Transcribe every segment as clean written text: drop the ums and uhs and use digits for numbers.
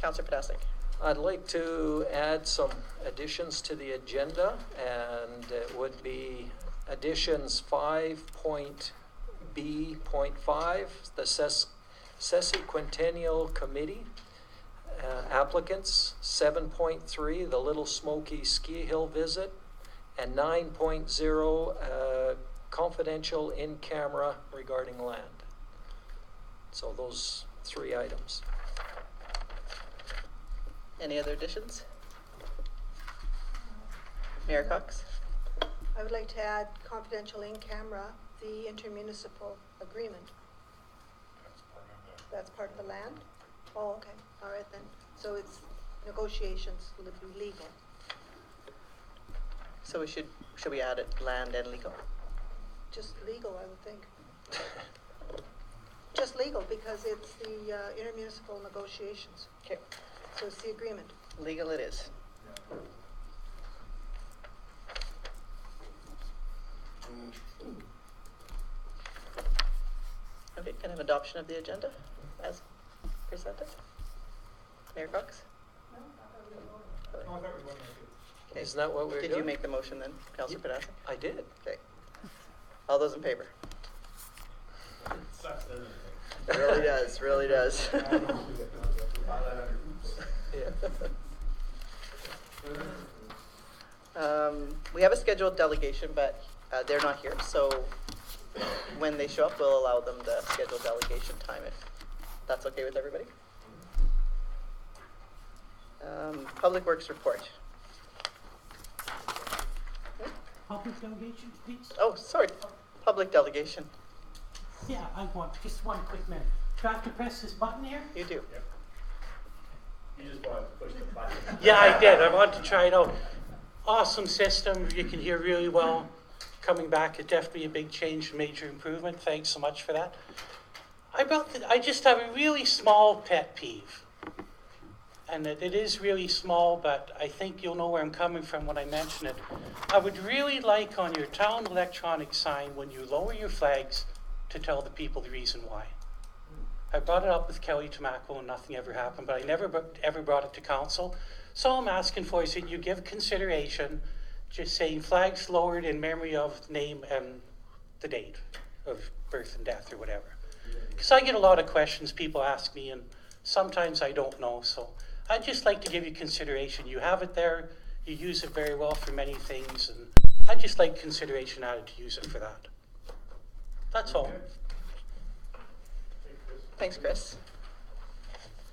Councillor Podasic. I'd like to add some additions to the agenda, and it would be additions 5.B.5, the Sesquicentennial Committee applicants, 7.3, the Little Smoky Ski Hill visit, and 9.0, confidential in-camera regarding land. So those 3 items. Any other additions? Mayor Cox? I would like to add confidential in camera, the intermunicipal agreement. That's part of the land? Oh, okay. All right then. So it's negotiations, will it be legal? So should we add it land and legal? Just legal, I would think. Just legal because it's the intermunicipal negotiations. Okay. So it's the agreement. Legal it is. Okay, can I have adoption of the agenda as presented? Mayor Cox? Okay. Isn't that what we're doing? Did you make the motion then, Councillor Podasic? I did. Okay. All those in favor? Really does, really does. We have a scheduled delegation, but they're not here, so when they show up, we'll allow them the scheduled delegation time if that's okay with everybody. Public Works report. Public delegation, please? Oh, sorry, public delegation. Yeah, I want just one quick minute. Do I have to press this button here? You do. You just want to push the button. Yeah, I did. I wanted to try it out. Awesome system. You can hear really well. Coming back, it's definitely a big change, major improvement. Thanks so much for that. I just have a really small pet peeve. And it is really small, but I think you'll know where I'm coming from when I mention it. I would really like on your town electronic sign, when you lower your flags, to tell the people the reason why. I brought it up with Kelly Tamaco and nothing ever happened, but I never ever brought it to council. So all I'm asking for is that you give consideration, just saying flags lowered in memory of name and the date of birth and death or whatever. Because I get a lot of questions people ask me, and sometimes I don't know. So I'd just like to give you consideration. You have it there, you use it very well for many things, and I'd just like consideration added to use it for that. That's all. Thanks, Chris.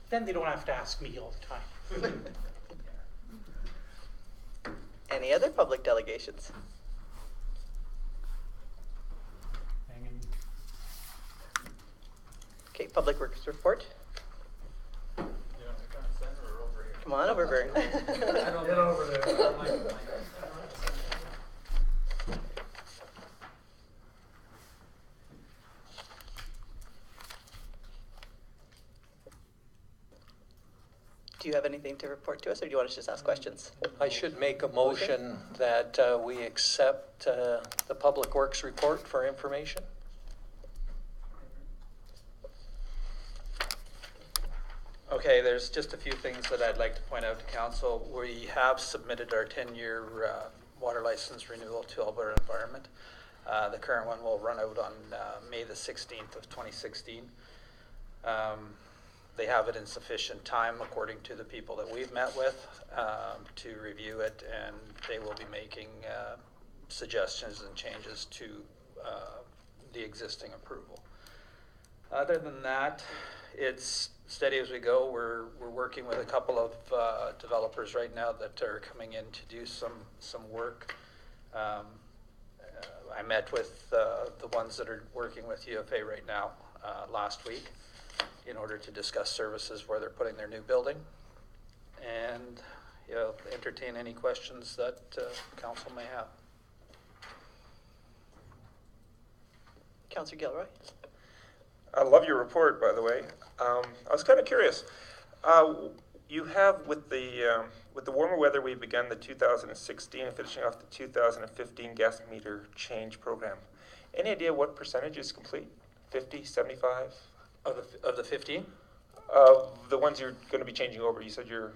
Then they don't have to ask me all the time. Any other public delegations? Okay, Public Works report. Come on over, Vern. Get over there. Do you have anything to report to us, or do you want us to just ask questions? I should make a motion that we accept the Public Works report for information. Okay, there's just a few things that I'd like to point out to council. We have submitted our 10-year water license renewal to Alberta Environment. The current one will run out on May the 16th of 2016. They have it in sufficient time, according to the people that we've met with, to review it, and they will be making suggestions and changes to the existing approval. Other than that, it's steady as we go. We're working with a couple of developers right now that are coming in to do some work. I met with the ones that are working with UFA right now last week in order to discuss services where they're putting their new building, and entertain any questions that council may have. Councillor Gilroy? I love your report, by the way. I was kind of curious. You have, with the warmer weather, we began the 2016 and finishing off the 2015 gas meter change program. Any idea what percentage is complete? 50, 75? Of the 15? The ones you're going to be changing over, you said you're,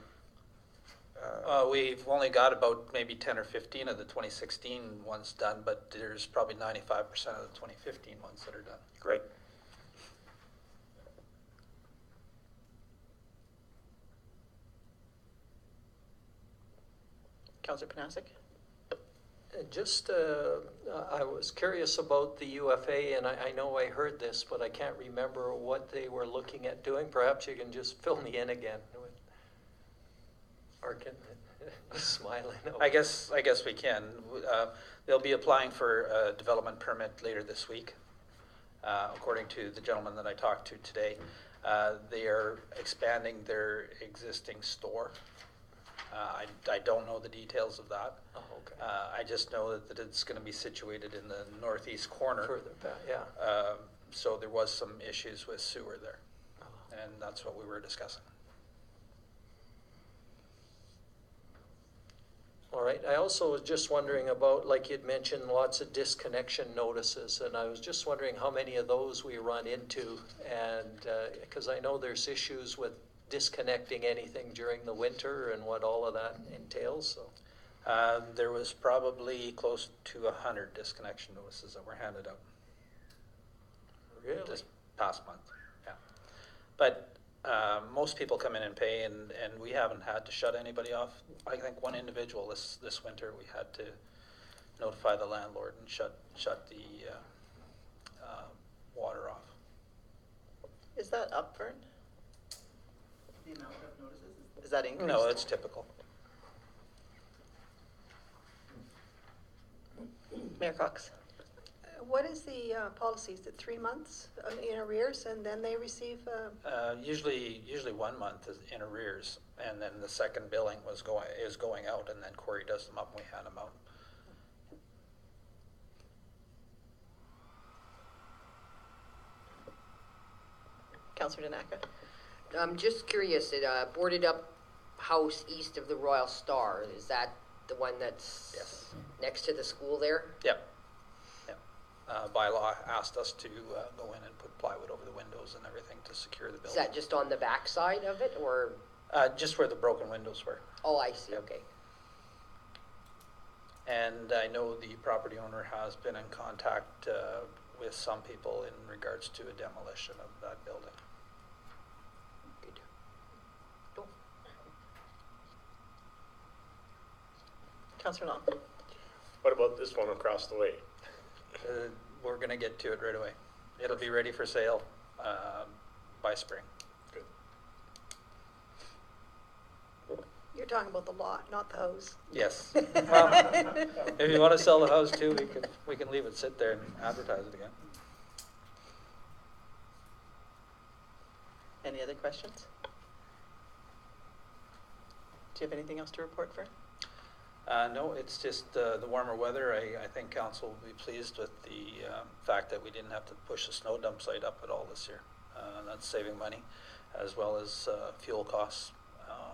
We've only got about maybe 10 or 15 of the 2016 ones done, but there's probably 95% of the 2015 ones that are done. great. Councillor Panasic? Just, I was curious about the UFA, and I know I heard this, but I can't remember what they were looking at doing. Perhaps you can just fill me in again. Or can, smiling. I guess we can. They'll be applying for a development permit later this week, according to the gentleman that I talked to today. They are expanding their existing store. I don't know the details of that. Oh, okay. I just know that it's going to be situated in the northeast corner. Further back, yeah. So there was some issues with sewer there, and that's what we were discussing. All right, I also was just wondering about, like you'd mentioned, lots of disconnection notices, and I was just wondering how many of those we run into, and, because I know there's issues with disconnecting anything during the winter and what all of that entails, so. There was probably close to 100 disconnection notices that were handed out Really? this past month. Yeah, but most people come in and pay, and we haven't had to shut anybody off. I think one individual this winter we had to notify the landlord and shut the water off. Is that up, Vern? The amount of notices? Is that increased? No, it's typical. Mayor Cox? What is the policy? Is it 3 months in arrears and then they receive? Usually 1 month is in arrears, and then the second billing is going out, and then Corey does them up and we hand them out. Councillor Danaka? I'm just curious, it boarded up house east of the Royal Star, is that the one that's Yes. next to the school there? Yep. Bylaw asked us to go in and put plywood over the windows and everything to secure the Is building. that just on the back side of it, or, Just where the broken windows were. oh, I see, Yep. okay. And I know the property owner has been in contact with some people in regards to a demolition of that building. Good. Cool. Councillor Long? What about this one across the way? We're going to get to it right away. It'll be ready for sale by spring. Good. You're talking about the lot, not the house. Yes. Well, if you want to sell the house too, we can leave it sit there and advertise it again. Any other questions? Do you have anything else to report, Vern? No, it's just the warmer weather. I think council will be pleased with the fact that we didn't have to push the snow dump site up at all this year. That's saving money, as well as fuel costs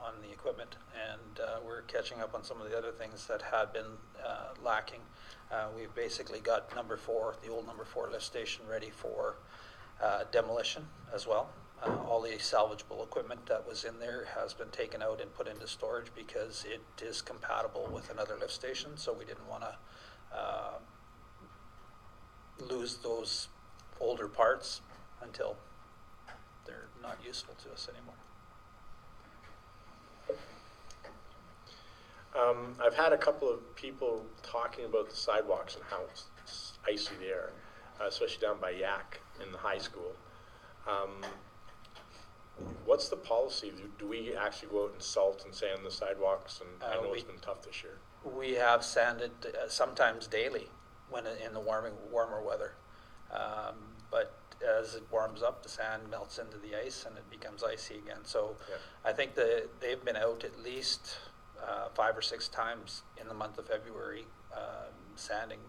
on the equipment. And we're catching up on some of the other things that had been lacking. We've basically got number 4, the old number 4 lift station, ready for demolition as well. All the salvageable equipment that was in there has been taken out and put into storage because it is compatible with another lift station, so we didn't want to lose those older parts until they're not useful to us anymore. I've had a couple of people talking about the sidewalks and how it's icy there, especially down by Yak in the high school. What's the policy? Do we actually go out and salt and sand the sidewalks? And I know it's been tough this year. We have sanded sometimes daily when in the warmer weather. But as it warms up, the sand melts into the ice and it becomes icy again. So Yeah. I think they've been out at least 5 or 6 times in the month of February sanding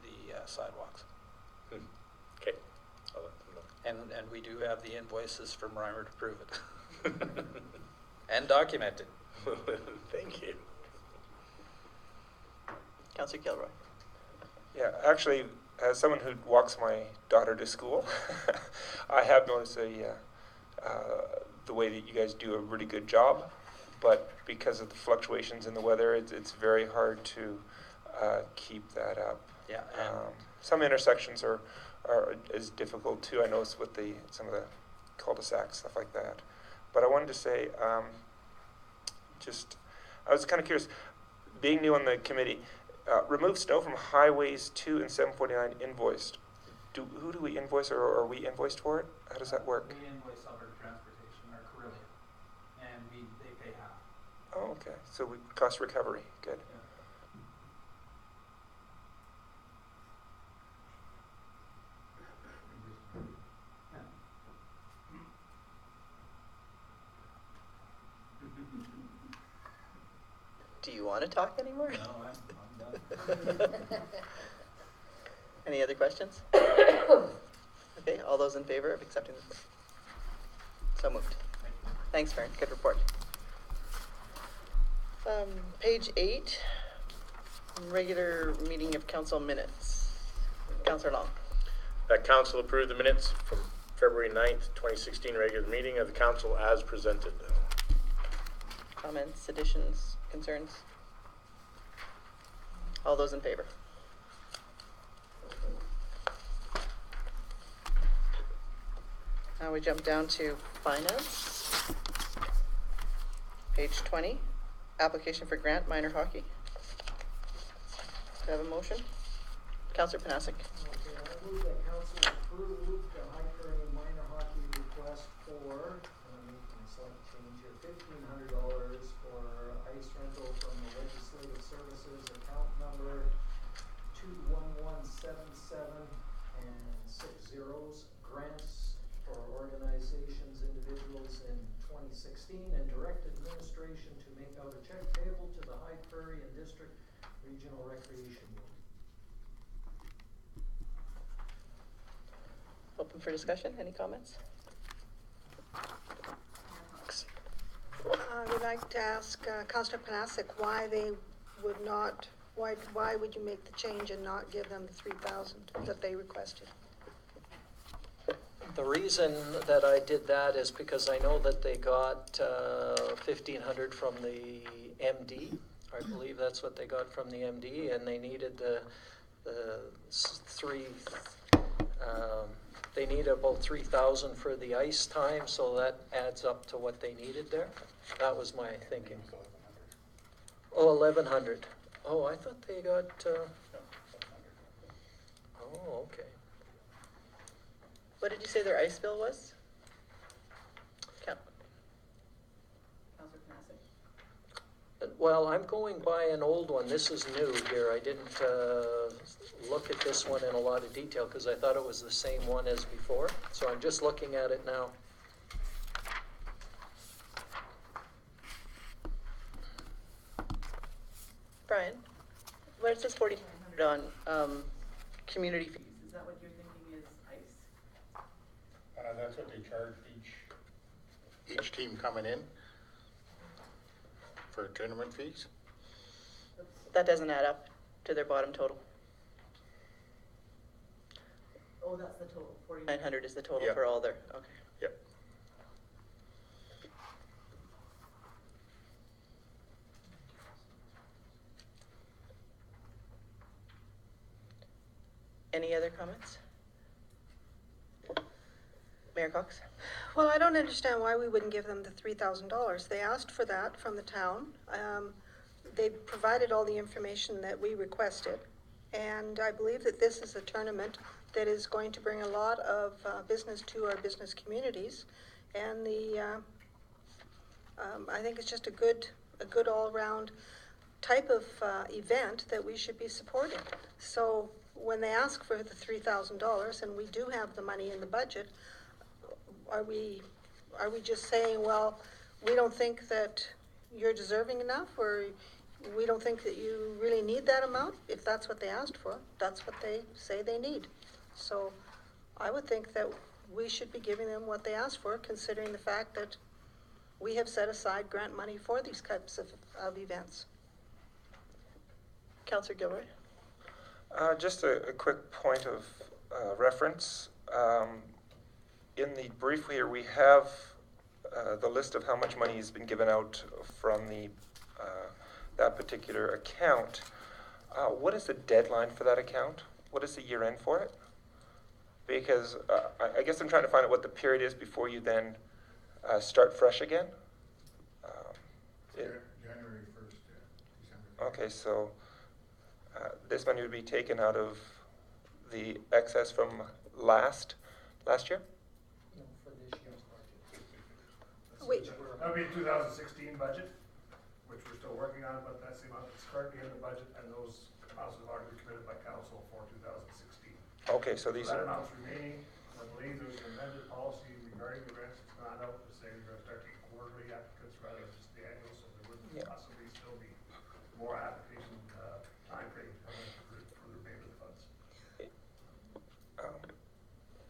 the sidewalks. Okay. I'll let them know. And we do have the invoices from Reimer to prove it. And documented. Thank you. Councillor Kilroy? Yeah, actually, as someone who walks my daughter to school, I have noticed the way that you guys do a really good job, but because of the fluctuations in the weather, it's very hard to keep that up. Yeah, and Some intersections is difficult too. I noticed with some of the cul-de-sacs, stuff like that. But I wanted to say, I was kind of curious, being new on the committee, remove snow from highways 2 and 749 invoiced. Who do we invoice, or are we invoiced for it? How does that work? We invoice Alberta Transportation, or Carillion, and they pay half. Oh, okay. So we cost recovery. Good. Do you want to talk anymore? No, I'm done. Any other questions? Okay, all those in favor of accepting the report? So moved. Thanks, Fern. Good report. Page 8, regular meeting of council minutes. Councillor Long. That council approved the minutes from February 9th, 2016 regular meeting of the council as presented. Comments, additions, concerns? All those in favor? Now we jump down to finance. Page 20, application for grant minor hockey. Do I have a motion? Councillor Panasic. Okay, I move that council approve the High Curry minor hockey request for, making a slight change here, $1,500 for ice rental from the legislative services account number 21177 and 6 zeros, grants for organizations, individuals in 2016, and direct administration to make out a check payable to the High Prairie and District Regional Recreation Board. Open for discussion. Any comments? I would like to ask Councillor Panasic why they would not, why would you make the change and not give them the 3,000 that they requested? The reason that I did that is because I know that they got 1,500 from the MD. I believe that's what they got from the MD, and they needed they need about 3,000 for the ice time, so that adds up to what they needed there. That was my thinking. Oh, 1,100. Oh, I thought they got. Oh, okay. What did you say their ice bill was? Councillor Panasic. Well, I'm going by an old one. This is new here. I didn't look at this one in a lot of detail because I thought it was the same one as before. So I'm just looking at it now. Brian, where it says 1,400 on community fees, is that what you're thinking is ice? That's what they charge each team coming in for tournament fees. That doesn't add up to their bottom total. Oh, that's the total. 4,900 is the total Yeah. for all their, okay. Yep. Any other comments? Mayor Cox? Well, I don't understand why we wouldn't give them the $3,000. They asked for that from the town. They provided all the information that we requested. And I believe that this is a tournament that is going to bring a lot of business to our business communities. And I think it's just a good all-round type of event that we should be supporting. So when they ask for the $3,000, and we do have the money in the budget, are we just saying, well, we don't think that you're deserving enough, or we don't think that you really need that amount? If that's what they asked for, that's what they say they need. So I would think that we should be giving them what they asked for, considering the fact that we have set aside grant money for these types of events. Councillor Gilroy? Just a quick point of reference. In the brief here, we have the list of how much money has been given out from the that particular account, what is the deadline for that account? What is the year end for it? Because I guess I'm trying to find out what the period is before you then start fresh again. January 1st, December. Okay, so this money would be taken out of the excess from last year? No, for this year's budget. Wait. That would be the 2016 budget, which we're still working on, but that's the amount that's currently in the budget, and those amounts have already been committed by council for 2016. Okay, so these That are, amount's remaining. I believe there's an amended policy regarding the grants that's gone out to say we're gonna start taking quarterly applicants rather than just the annual, so there wouldn't Yeah. possibly still be more application timeframe coming for the remainder of the funds.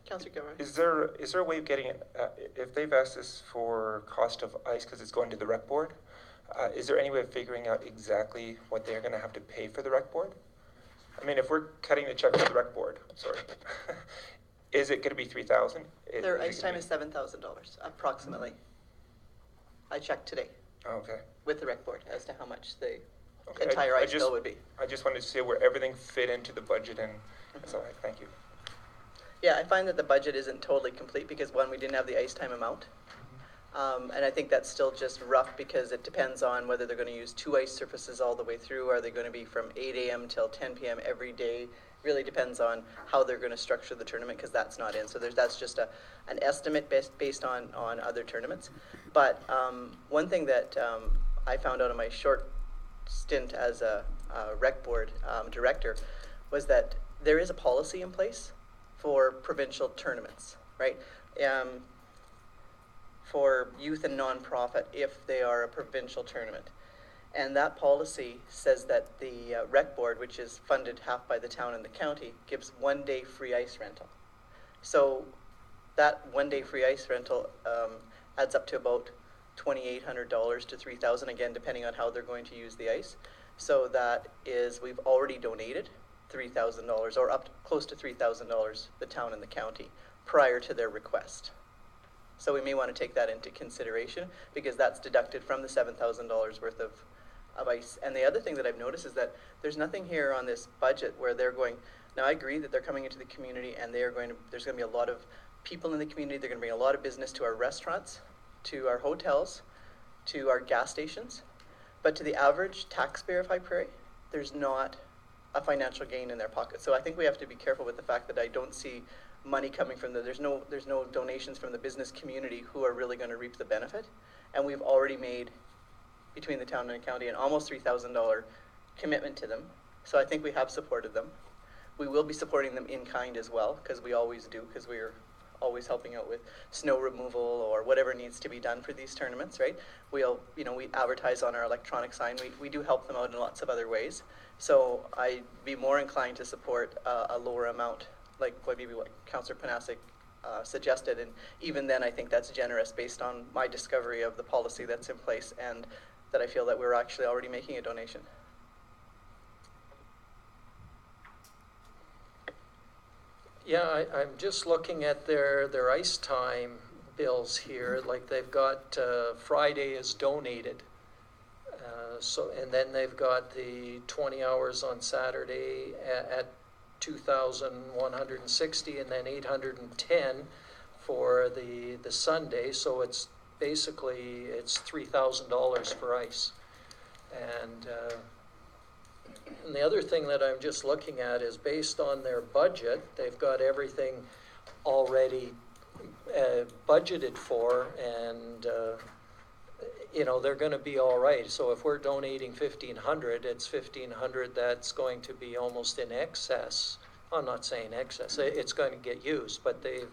Councillor Gilroy? is there a way of getting it, if they've asked us for cost of ice because it's going to the rec board, is there any way of figuring out exactly what they're going to have to pay for the rec board? I mean, if we're cutting the check for the rec board, sorry, is it going to be 3,000? Their ice time is $7,000 approximately. I checked today Okay. with the rec board as to how much the Okay, entire I ice just- bill would be. I just wanted to see where everything fit into the budget, and that's all right. Thank you. Yeah, I find that the budget isn't totally complete because one, we didn't have the ice time amount. And I think that's still just rough because it depends on whether they're going to use 2 ice surfaces all the way through. Are they going to be from 8 a.m. till 10 p.m. every day? Really depends on how they're going to structure the tournament because that's not in. So that's just an estimate based on other tournaments. But one thing that I found out in my short stint as a rec board director was that there is a policy in place for provincial tournaments, right? For youth and nonprofit if they are a provincial tournament. And that policy says that the rec board, which is funded half by the town and the county, gives 1 day free ice rental. So that 1 day free ice rental adds up to about $2,800 to $3,000, again, depending on how they're going to use the ice. So that is, we've already donated $3,000 or up to close to $3,000, the town and the county, prior to their request. So we may want to take that into consideration because that's deducted from the $7,000 worth of ice. And the other thing that I've noticed is that there's nothing here on this budget where they're going, now I agree that they're coming into the community and there's going to be a lot of people in the community. They're going to bring a lot of business to our restaurants, to our hotels, to our gas stations. But to the average taxpayer of High Prairie, there's not a financial gain in their pocket. So I think we have to be careful with the fact that I don't see money coming from there's no donations from the business community who are really going to reap the benefit. And we've already made, between the town and the county, an almost $3,000 commitment to them. So I think we have supported them. We will be supporting them in kind as well, because we always do, because we're always helping out with snow removal or whatever needs to be done for these tournaments, right? We advertise on our electronic sign. We do help them out in lots of other ways. So I'd be more inclined to support a lower amount, like what Councillor Panasic suggested. And even then, I think that's generous based on my discovery of the policy that's in place and that I feel that we're actually already making a donation. Yeah, I'm just looking at their ice time bills here. Like they've got Friday is donated. And then they've got the 20 hours on Saturday at 2,160 and then 810 for the Sunday. So it's basically $3,000 for ice. And the other thing that I'm just looking at is based on their budget, they've got everything already budgeted for, and they're going to be all right. So if we're donating $1,500, it's $1,500 that's going to be almost in excess. I'm not saying excess; it's going to get used, but they've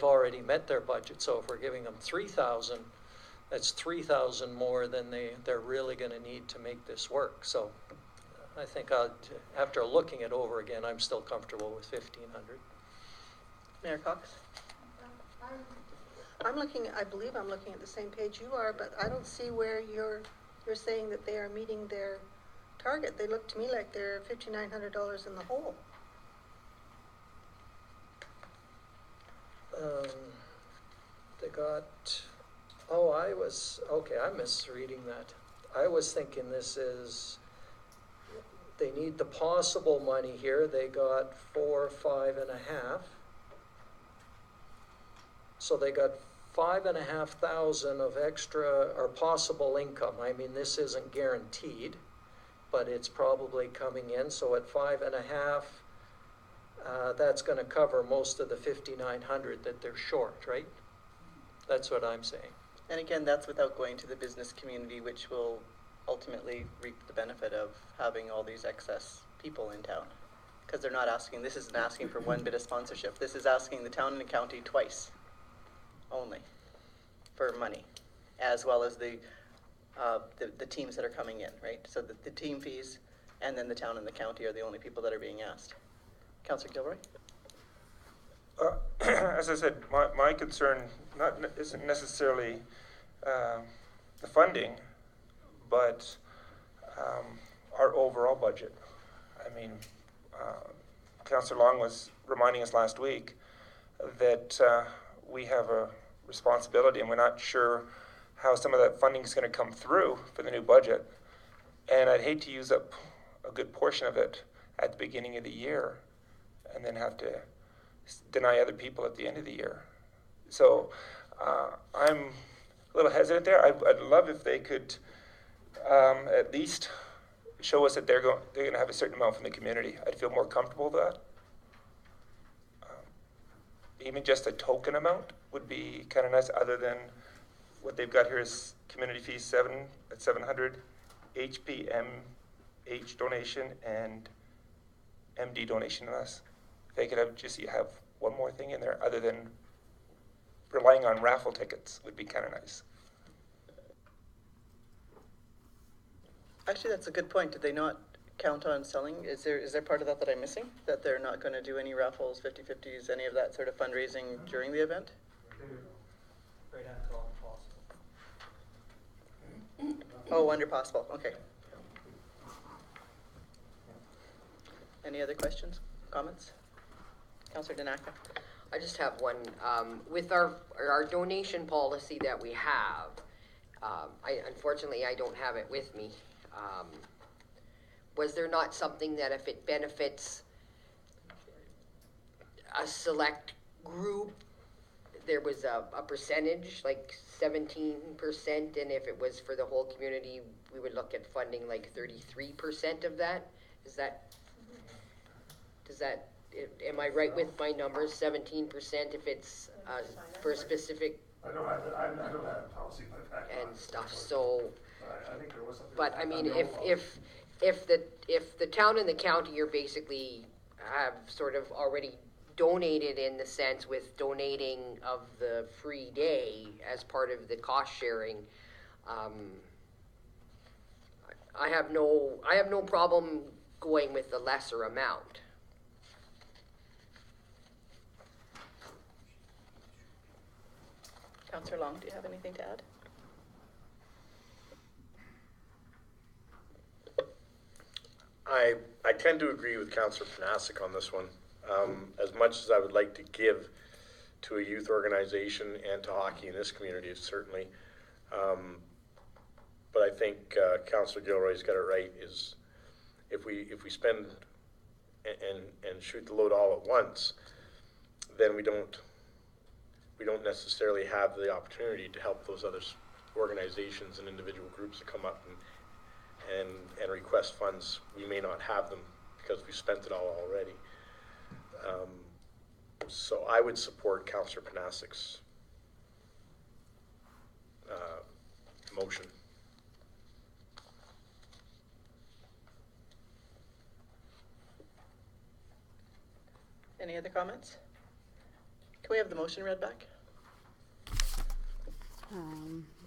already met their budget. So if we're giving them $3,000, that's $3,000 more than they're really going to need to make this work. So I think after looking it over again, I'm still comfortable with $1,500. Mayor Cox? I believe I'm looking at the same page you are, but I don't see where you're saying that they are meeting their target. They look to me like they're $5,900 in the hole. They got Oh, okay, I'm misreading that. I was thinking this is, they need the possible money here. They got 5.5. So they got 5,500 of extra or possible income. I mean, this isn't guaranteed, but it's probably coming in. So at 5.5, that's going to cover most of the 5,900 that they're short, right? That's what I'm saying. And again, that's without going to the business community, which will ultimately reap the benefit of having all these excess people in town. Because they're not asking, this isn't asking for one bit of sponsorship. This is asking the town and the county twice only for money, as well as the teams that are coming in, right? So the team fees and then the town and the county are the only people that are being asked. Councillor Gilroy? As I said, my concern isn't necessarily the funding, but our overall budget. I mean, Councillor Long was reminding us last week that we have a responsibility, and we're not sure how some of that funding is going to come through for the new budget. And I'd hate to use up a good portion of it at the beginning of the year and then have to deny other people at the end of the year. So I'm a little hesitant there. I'd love if they could at least show us that they're going to have a certain amount from the community. I'd feel more comfortable with that. Even just a token amount would be kind of nice, other than what they've got here is community fees 700, HPMH donation, and MD donation to us. If they could have one more thing in there other than relying on raffle tickets would be kind of nice. Actually, that's a good point. Did they not count on selling? Is there part of that I'm missing? That they're not going to do any raffles, 50-50s, any of that sort of fundraising during the event? Right after all possible. Oh, under possible. Okay. Any other questions, comments? Councillor Danaka? I just have one. With our donation policy that we have, unfortunately I don't have it with me. Was there not something that if it benefits a select group, there was a percentage, like 17%, and if it was for the whole community, we would look at funding like 33% of that? Am I right with my numbers, 17% if it's for a specific I don't have a policy like that. and stuff, so, I think there was something. but I mean, if the town and the county are basically have sort of already donated in the sense with donating of the free day as part of the cost sharing, I have no problem going with the lesser amount. Councillor Long, do you have anything to add? I tend to agree with Councillor Panasic on this one. As much as I would like to give to a youth organization and to hockey in this community, certainly. But I think Councillor Gilroy's got it right, is if we spend and shoot the load all at once, then we don't necessarily have the opportunity to help those other organizations and individual groups that come up and request funds. We may not have them because we spent it all already. So I would support Councillor Panasic's motion. Any other comments? Can we have the motion read back?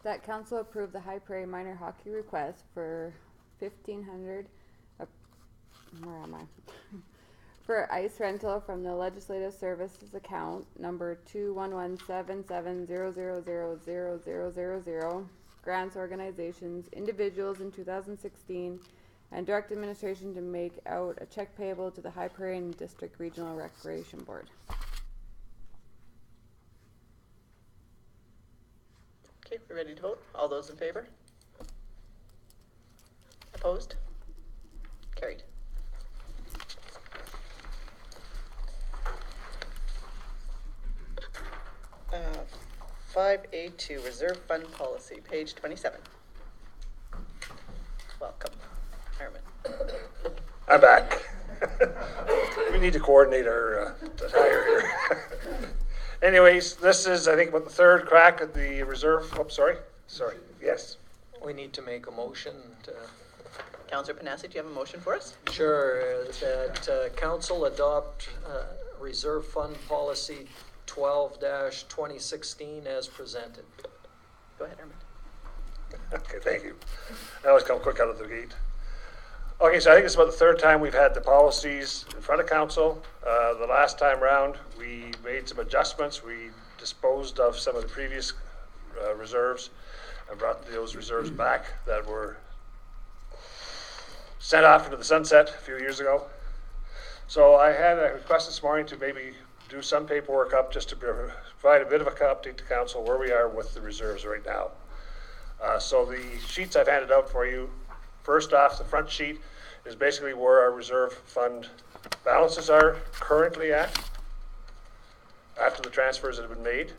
That council approved the High Prairie minor hockey request for 1,500, where am I? For ice rental from the Legislative Services account number 2117700000000, grants organizations, individuals in 2016, and direct administration to make out a check payable to the High Prairie and District Regional Recreation Board. Okay, we're ready to vote. All those in favor? Opposed? Carried. Uh, 5A2, Reserve Fund Policy, page 27. Welcome, Herman. I'm back. We need to coordinate our attire here. Anyways, this is, I think, about the third crack at the reserve. Oh, sorry. Yes. We need to make a motion to, Councillor Panasi, do you have a motion for us? sure, that council adopt reserve fund policy 12-2016 as presented. Go ahead, Herman. Okay, thank you. I always come quick out of the gate. Okay, so I think it's about the third time we've had the policies in front of council. The last time round, we made some adjustments. We disposed of some of the previous reserves and brought those reserves back that were sent off into the sunset a few years ago. So I had a request this morning to maybe do some paperwork up just to provide a bit of a update to council where we are with the reserves right now. So the sheets I've handed out for you, first off, the front sheet is basically where our reserve fund balances are currently at after the transfers that have been made.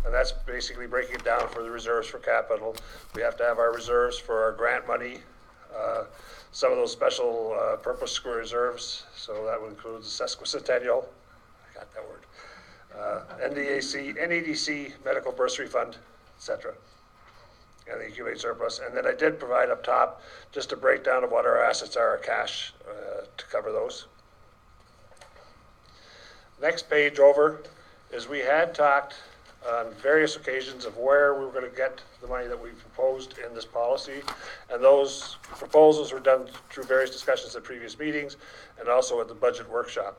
And that's basically breaking it down for the reserves for capital. We have to have our reserves for our grant money, some of those special purpose reserves, so that would include the sesquicentennial, I got that word, NEDC, Medical Bursary Fund, etc. And the accumulated surplus. And then I did provide up top just a breakdown of what our assets are, our cash, to cover those. Next page over is we had talked on various occasions of where we were going to get the money that we proposed in this policy. And those proposals were done through various discussions at previous meetings and also at the budget workshop.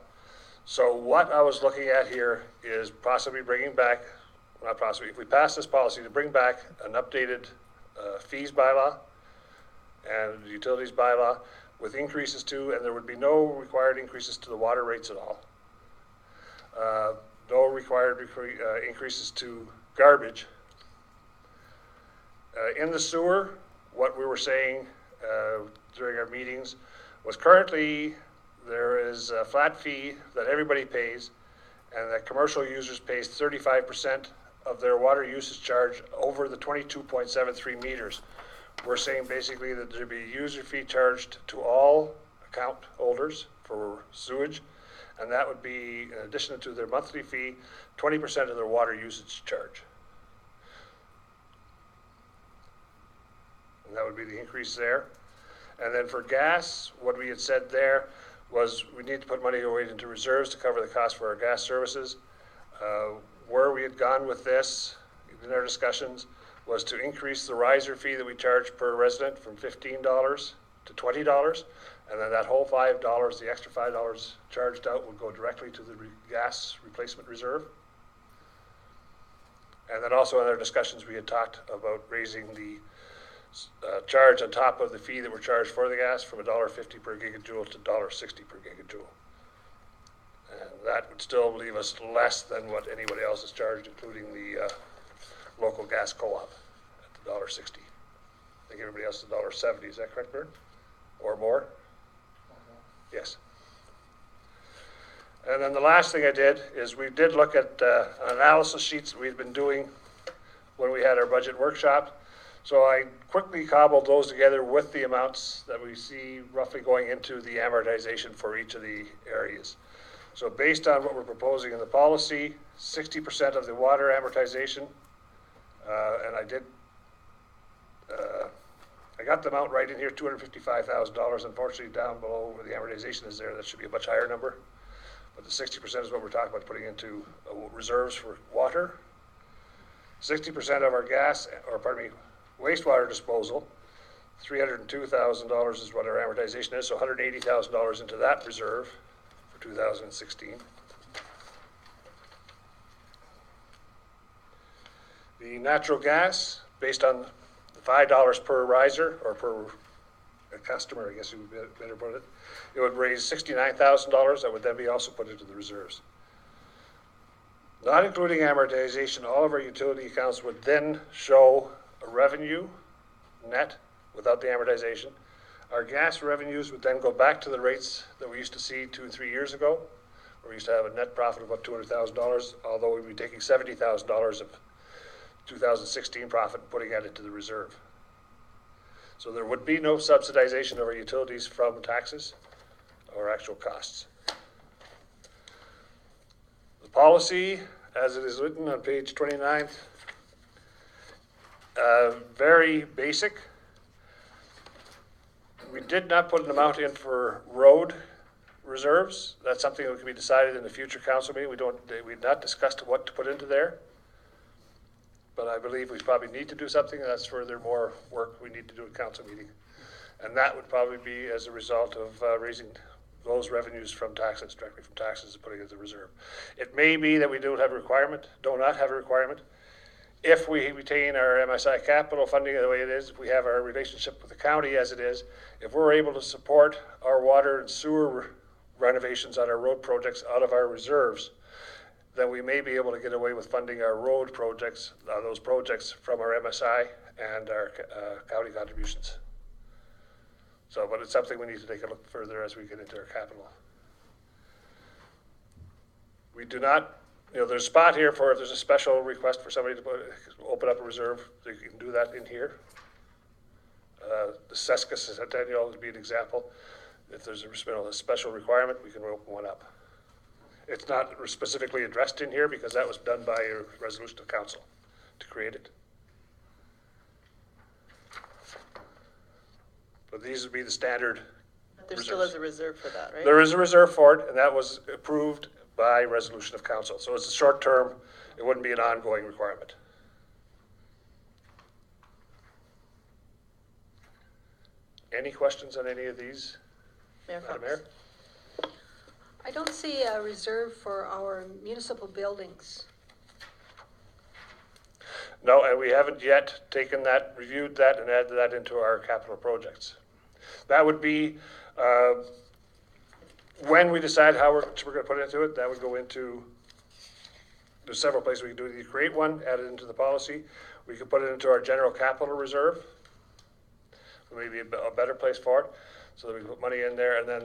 So what I was looking at here is possibly bringing back, not possibly, if we pass this policy, to bring back an updated fees bylaw and utilities bylaw with increases to, and there would be no required increases to the water rates at all. No required increases to garbage. In the sewer, what we were saying during our meetings was currently there is a flat fee that everybody pays, and that commercial users pays 35% of their water usage charge over the 22.73 meters. We're saying basically that there'd be a user fee charged to all account holders for sewage, and that would be, in addition to their monthly fee, 20% of their water usage charge. And that would be the increase there. And then for gas, what we had said there was we need to put money away into reserves to cover the cost for our gas services. Where we had gone with this in our discussions was to increase the riser fee that we charge per resident from $15 to $20. And then that whole $5, the extra $5 charged out, would go directly to the gas replacement reserve. And then also in our discussions, we had talked about raising the charge on top of the fee that we're charged for the gas from $1.50 per gigajoule to $1.60 per gigajoule. And that would still leave us less than what anybody else is charged, including the local gas co-op at the $1.60. I think everybody else is $1.70. Is that correct, Bert? Or more? Yes. And then the last thing I did is we did look at analysis sheets that we've been doing when we had our budget workshop. So I quickly cobbled those together with the amounts that we see roughly going into the amortization for each of the areas. So based on what we're proposing in the policy, 60% of the water amortization, and I did, I got the amount right in here, $255,000. Unfortunately, down below where the amortization is there, that should be a much higher number. But the 60% is what we're talking about putting into reserves for water. 60% of our gas, or pardon me, wastewater disposal, $302,000 is what our amortization is, so $180,000 into that reserve for 2016. The natural gas, based on the $5 per riser, or per customer, I guess you would better put it, it would raise $69,000 that would then be also put into the reserves. Not including amortization, all of our utility accounts would then show a revenue net without the amortization. Our gas revenues would then go back to the rates that we used to see 2 and 3 years ago, where we used to have a net profit of about $200,000, although we'd be taking $70,000 of 2016 profit and putting that into the reserve. So there would be no subsidization of our utilities from taxes or actual costs. The policy, as it is written on page 29, very basic. We did not put an amount in for road reserves. That's something that can be decided in the future council meeting. We've not discussed what to put into there. But I believe we probably need to do something. That's further more work we need to do at council meeting. And that would probably be as a result of raising those revenues from taxes, directly from taxes, and putting it in the reserve. It may be that we do not have a requirement. If we retain our MSI capital funding the way it is, if we have our relationship with the county as it is, if we're able to support our water and sewer renovations on our road projects out of our reserves, then we may be able to get away with funding our road projects, those projects from our MSI and our county contributions. So, but it's something we need to take a look further as we get into our capital. We do not, there's a spot here for if there's a special request for somebody to open up a reserve, you can do that in here. The Seska Centennial would be an example. If there's a special requirement, we can open one up. It's not specifically addressed in here because that was done by a resolution of council to create it. But these would be the standard. There still is a reserve for that, right? There is a reserve for it, and that was approved by resolution of council. So it's a short term, it wouldn't be an ongoing requirement. Any questions on any of these? Madam Mayor? I don't see a reserve for our municipal buildings. No, and we haven't yet taken that, reviewed that, and added that into our capital projects. That would be, when we decide how we're going to put into it, that would go into, there's several places we can do it. You create one, add it into the policy. We could put it into our general capital reserve. Maybe a better place for it, so that we put money in there. And then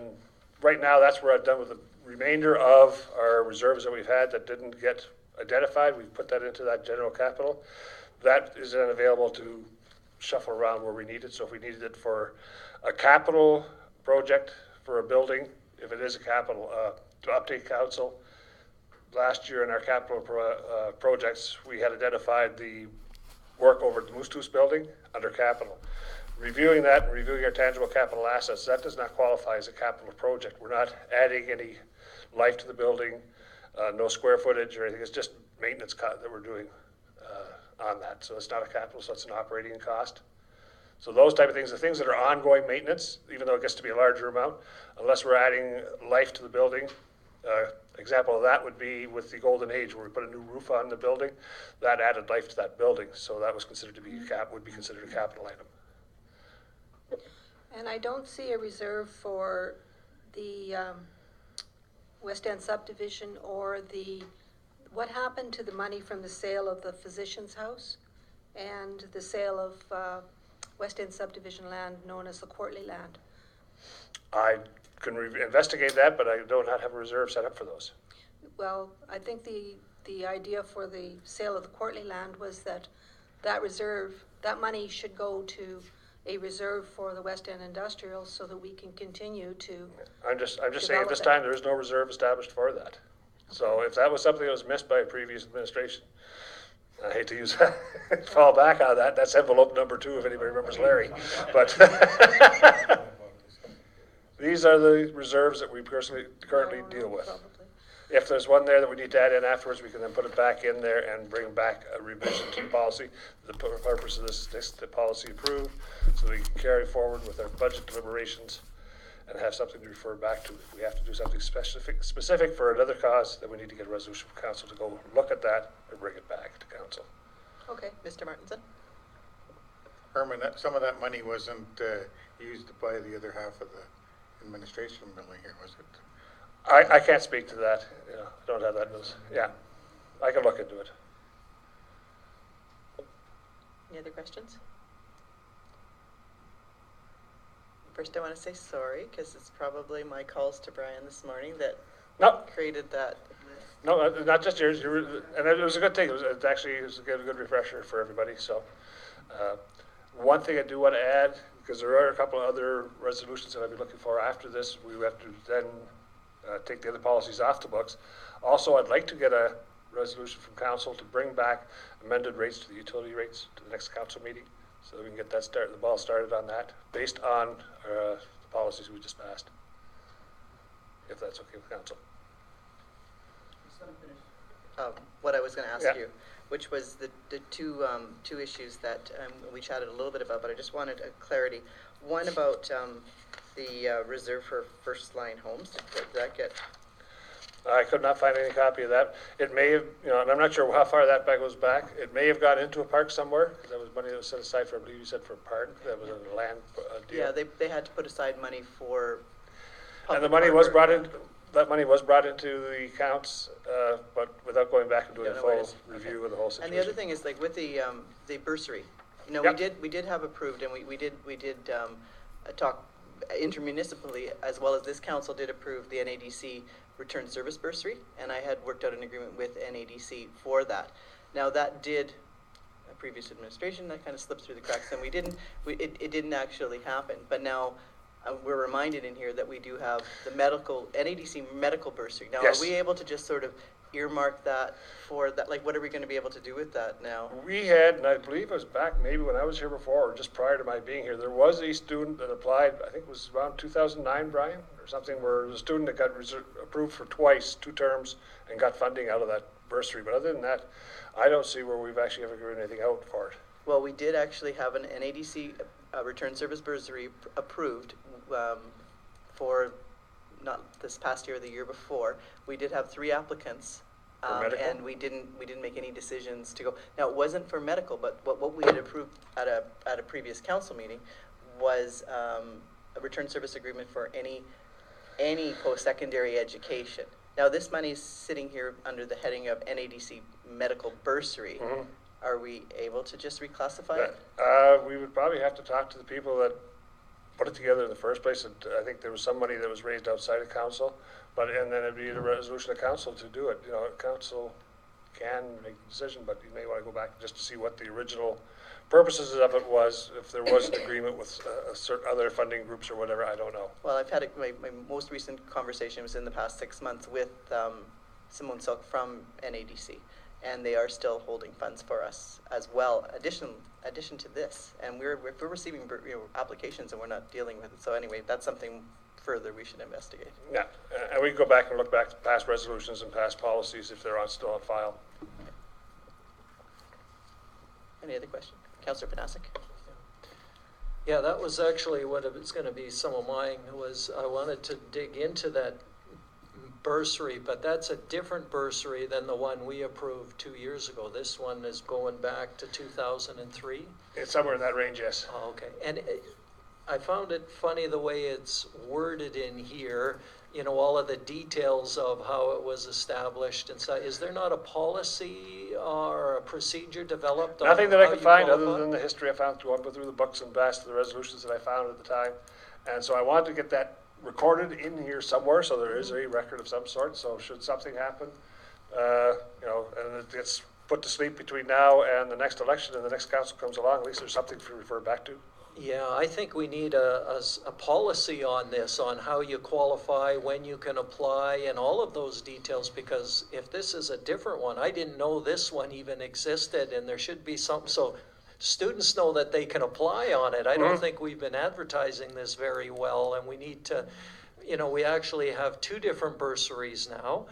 right now, that's where I've done with the remainder of our reserves that we've had that didn't get identified. We've put that into that general capital. That is then available to shuffle around where we need it. So if we needed it for a capital project for a building, if it is a capital, to update council, last year in our capital projects, we had identified the work over at the Moose Toos building under capital. Reviewing that and reviewing our tangible capital assets, that does not qualify as a capital project. We're not adding any life to the building, no square footage or anything. It's just maintenance that we're doing on that. So it's not a capital, so it's an operating cost. So those type of things, the things that are ongoing maintenance, even though it gets to be a larger amount, unless we're adding life to the building. Example of that would be with the Golden Age, where we put a new roof on the building, that added life to that building. So that was considered to be would be considered a capital item. And I don't see a reserve for the West End subdivision or what happened to the money from the sale of the physician's house and the sale of West End subdivision land known as the Courtly land. I can investigate that, but I do not have a reserve set up for those. Well, I think the idea for the sale of the Courtly land was that reserve, that money should go to a reserve for the West End Industrial so that we can continue to. I'm just saying at this time there is no reserve established for that. Okay. So if that was something that was missed by a previous administration, I hate to use that, fall back on that. That's envelope number 2 if anybody remembers Larry. But these are the reserves that we currently deal with. Probably. If there's one there that we need to add in afterwards, we can then put it back in there and bring back a revision to the policy. The purpose of this is the policy approved, so we can carry forward with our budget deliberations and have something to refer back to. If we have to do something specific for another cause, then we need to get a resolution from council to go look at that and bring it back to council. Okay, Mr. Martinson. Herman, some of that money wasn't used to buy the other half of the administration building here, was it? I can't speak to that. I don't have that news. Yeah. I can look into it. Any other questions? First, I want to say sorry, because it's probably my calls to Brian this morning that No, created that. no, not just yours. And it was a good thing. It actually was a good refresher for everybody. So, one thing I do want to add, because there are a couple of other resolutions that I'll be looking for after this, we have to then take the other policies off the books. Also, I'd like to get a resolution from council to bring back amended rates to the utility rates to the next council meeting, so that we can get the ball started on that, based on the policies we just passed. If that's okay with council. What I was going to ask Yeah. you, which was the two issues that we chatted a little bit about, but I just wanted a clarity. One about the reserve for first line homes. Did that get? I could not find any copy of that. It may have, and I'm not sure how far that goes back. It may have gone into a park somewhere, because that was money that was set aside for, I believe you said, for a park. That was a land deal. Yeah, they had to put aside money for. And the public money was harbor. brought in, that money was brought into the accounts, but without going back and doing a Don't know where it full is. review Okay. of the whole situation. And the other thing is, like, with the bursary, Yep. we did have approved, and we did talk intermunicipally, as well as this council did approve the NADC return service bursary, and I had worked out an agreement with NADC for that. Now, that did, a previous administration, that kind of slipped through the cracks, and it didn't actually happen, but now we're reminded in here that we do have the NADC medical bursary. Now, Yes. are we able to just sort of earmark that for that? Like, what are we going to be able to do with that now? We had, and I believe it was back maybe when I was here before, or just prior to my being here, there was a student that applied, I think it was around 2009, Brian, or something, where there was a student that got approved for twice, 2 terms, and got funding out of that bursary. But other than that, I don't see where we've actually ever given anything out for it. Well, we did actually have an NADC return service bursary approved for not this past year or the year before. We did have 3 applicants. For medical? And we didn't make any decisions to go. Now, it wasn't for medical, but what we had approved at a previous council meeting was a return service agreement for any post-secondary education. Now, this money is sitting here under the heading of NADC medical bursary. Mhm. Are we able to just reclassify it? We would probably have to talk to the people that put it together in the first place. And I think there was some money that was raised outside of council, and then it'd be a resolution of council to do it. Council can make the decision, but you may want to go back just to see what the original purposes of it was. If there was an agreement with certain other funding groups or whatever, I don't know. Well, I've had my most recent conversation was in the past 6 months with Simone Silk from NADC, and they are still holding funds for us as well. Addition to this, and we're receiving applications and we're not dealing with it. So anyway, that's something further we should investigate. Yeah, and we can go back and look back to past resolutions and past policies if they're still on file. Any other question? Councillor Panasic? Yeah, that was actually what it was going to be. Some of mine was I wanted to dig into that bursary, but that's a different bursary than the one we approved 2 years ago. This one is going back to 2003. It's somewhere in that range, yes. Oh, okay. And I found it funny the way it's worded in here, you know, all of the details of how it was established and so. Is there not a policy or a procedure developed on Nothing that I how could you find other qualify? than the history I found going through the books and past the resolutions that I found at the time. And so I wanted to get that recorded in here somewhere, so there is a record of some sort. So should something happen, and it gets put to sleep between now and the next election and the next council comes along, at least there's something to refer back to. Yeah, I think we need a policy on this, on how you qualify, when you can apply, and all of those details, because if this is a different one, I didn't know this one even existed, and there should be something, so students know that they can apply on it. I don't think we've been advertising this very well, and we need to, we actually have 2 different bursaries now,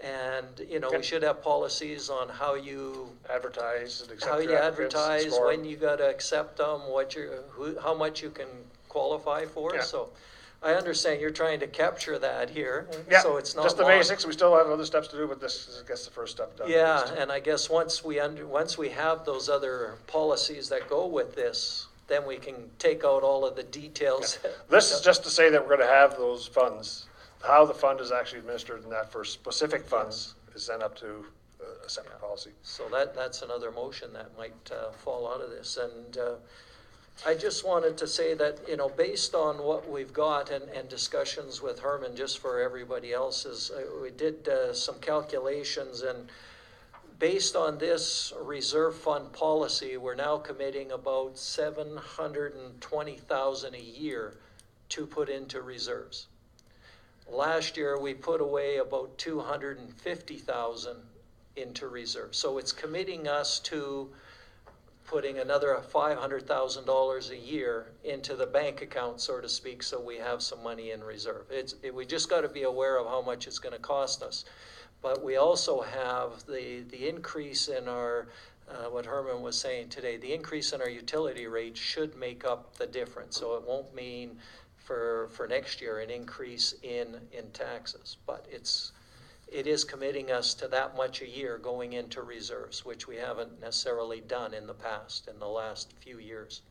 and, we should have policies on how you Advertise and accept how your you applicants, advertise, score. when you gotta accept them, how much you can qualify for, Yeah. so I understand you're trying to capture that here, Yeah, so it's not just the long. basics. We still have other steps to do, but this is, I guess, the first step done. Yeah, and I guess once we have those other policies that go with this, then we can take out all of the details. This is just to say that we're going to have those funds. How the fund is actually administered and that for specific funds is then up to a separate policy. So that's another motion that might fall out of this. And I just wanted to say that, you know, based on what we've got and discussions with Herman, just for everybody else's, we did some calculations, and based on this reserve fund policy, we're now committing about $720,000 a year to put into reserves. Last year, we put away about $250,000 into reserves. So it's committing us to putting another $500,000 a year into the bank account, so to speak, so we have some money in reserve. We just got to be aware of how much it's going to cost us. But we also have the increase in our, what Herman was saying today, the increase in our utility rate should make up the difference. So it won't mean for next year an increase in taxes, but it is committing us to that much a year going into reserves, which we haven't necessarily done in the past, in the last few years.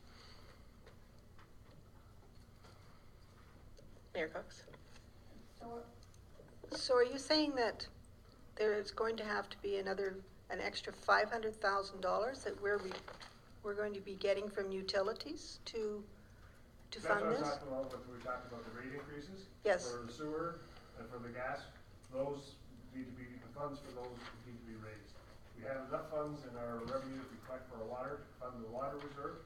Mayor Cox? So are you saying that there is going to have to be an extra $500,000 that we're going to be getting from utilities to fund this? That's what I was talking about when we talked about the rate increases. Yes. For the sewer and for the gas, those need to be, the funds for those need to be raised. We have enough funds in our revenue that we collect for our water to fund the water reserve.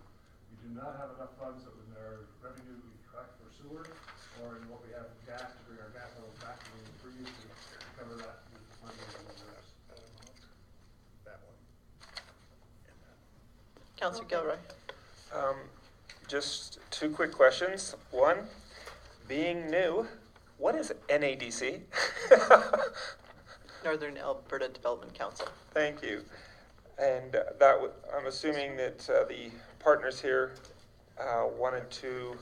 We do not have enough funds in our revenue that we collect for sewer or in what we have gas to bring our gas levels back to the previous to cover that with money in reserves. That one. Councillor Gilroy? Just two quick questions. One, being new, what is NADC? Northern Alberta Development Council. Thank you. And I'm assuming that the partners here wanted to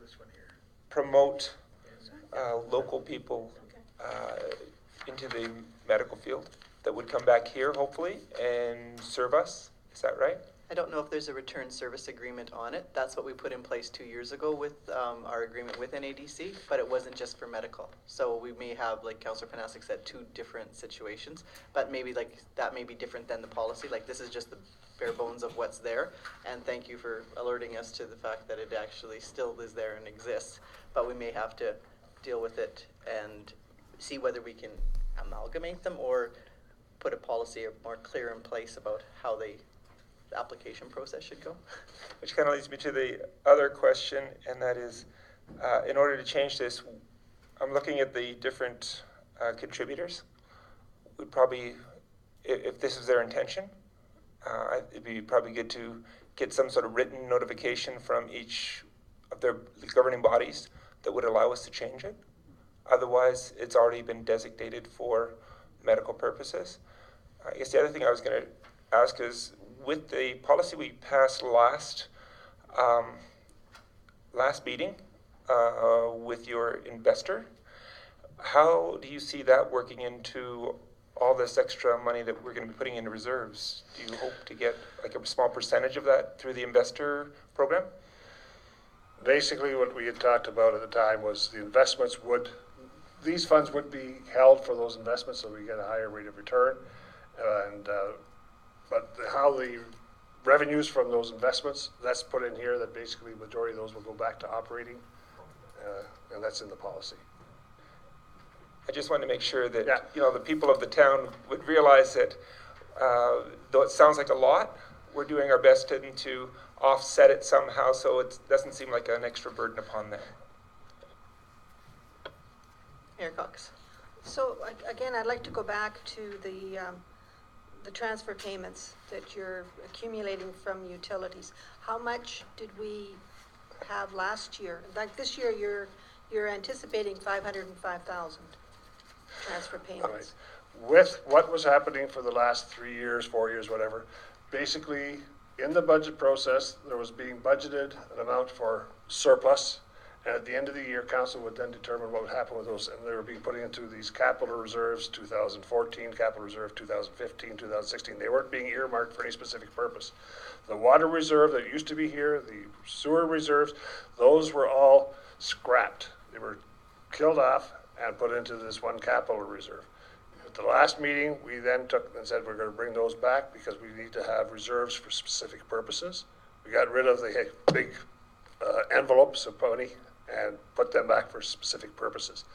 This one here. promote local people into the medical field that would come back here, hopefully, and serve us. Is that right? I don't know if there's a return service agreement on it. That's what we put in place 2 years ago with our agreement with NADC, but it wasn't just for medical. So we may have, like Councillor Panasic said, two different situations, but maybe like that may be different than the policy. Like this is just the bare bones of what's there. And thank you for alerting us to the fact that it actually still is there and exists, but we may have to deal with it and see whether we can amalgamate them or put a policy more clear in place about how the application process should go. Which kind of leads me to the other question, and that is, in order to change this, I'm looking at the different contributors. We'd probably, if this is their intention, it'd be probably good to get some sort of written notification from each of their governing bodies that would allow us to change it. Otherwise, it's already been designated for medical purposes. I guess the other thing I was going to ask is, with the policy we passed last meeting with your investor, how do you see that working into all this extra money that we're going to be putting into reserves? Do you hope to get like a small percentage of that through the investor program? Basically, what we had talked about at the time was the investments these funds would be held for those investments, so we get a higher rate of return. But how the revenues from those investments, that's put in here, that basically the majority of those will go back to operating, and that's in the policy. I just wanted to make sure that, Yeah. The people of the town would realize that, though it sounds like a lot, we're doing our best to offset it somehow so it doesn't seem like an extra burden upon them. Mayor Cox? So again, I'd like to go back to the transfer payments that you're accumulating from utilities. How much did we have last year? Like this year, you're anticipating 505,000 transfer payments. Right. With what was happening for the last 3 years, 4 years, whatever, basically in the budget process, there was being budgeted an amount for surplus. And at the end of the year, council would then determine what would happen with those, and they were being put into these capital reserves, 2014, capital reserve 2015, 2016. They weren't being earmarked for any specific purpose. The water reserve that used to be here, the sewer reserves, those were all scrapped. They were killed off and put into this one capital reserve. At the last meeting, we then took and said we're gonna bring those back because we need to have reserves for specific purposes. We got rid of the big envelopes of money and put them back for specific purposes.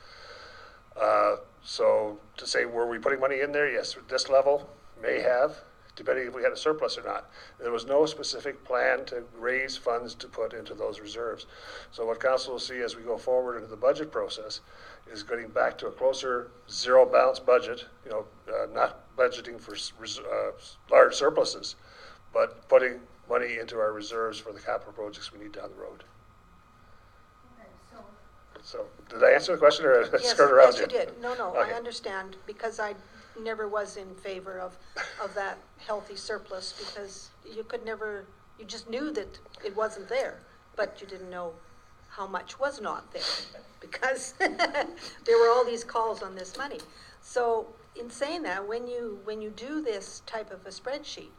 So to say, were we putting money in there? Yes, at this level, may have, depending if we had a surplus or not. There was no specific plan to raise funds to put into those reserves. So what council will see as we go forward into the budget process is getting back to a closer zero balance budget, not budgeting for large surpluses, but putting money into our reserves for the capital projects we need down the road. So, did I answer the question, or did I skirt around Yes, you did. No, Okay. I understand, because I never was in favor of that healthy surplus, because you just knew that it wasn't there, but you didn't know how much was not there, because there were all these calls on this money. So, in saying that, when you do this type of a spreadsheet,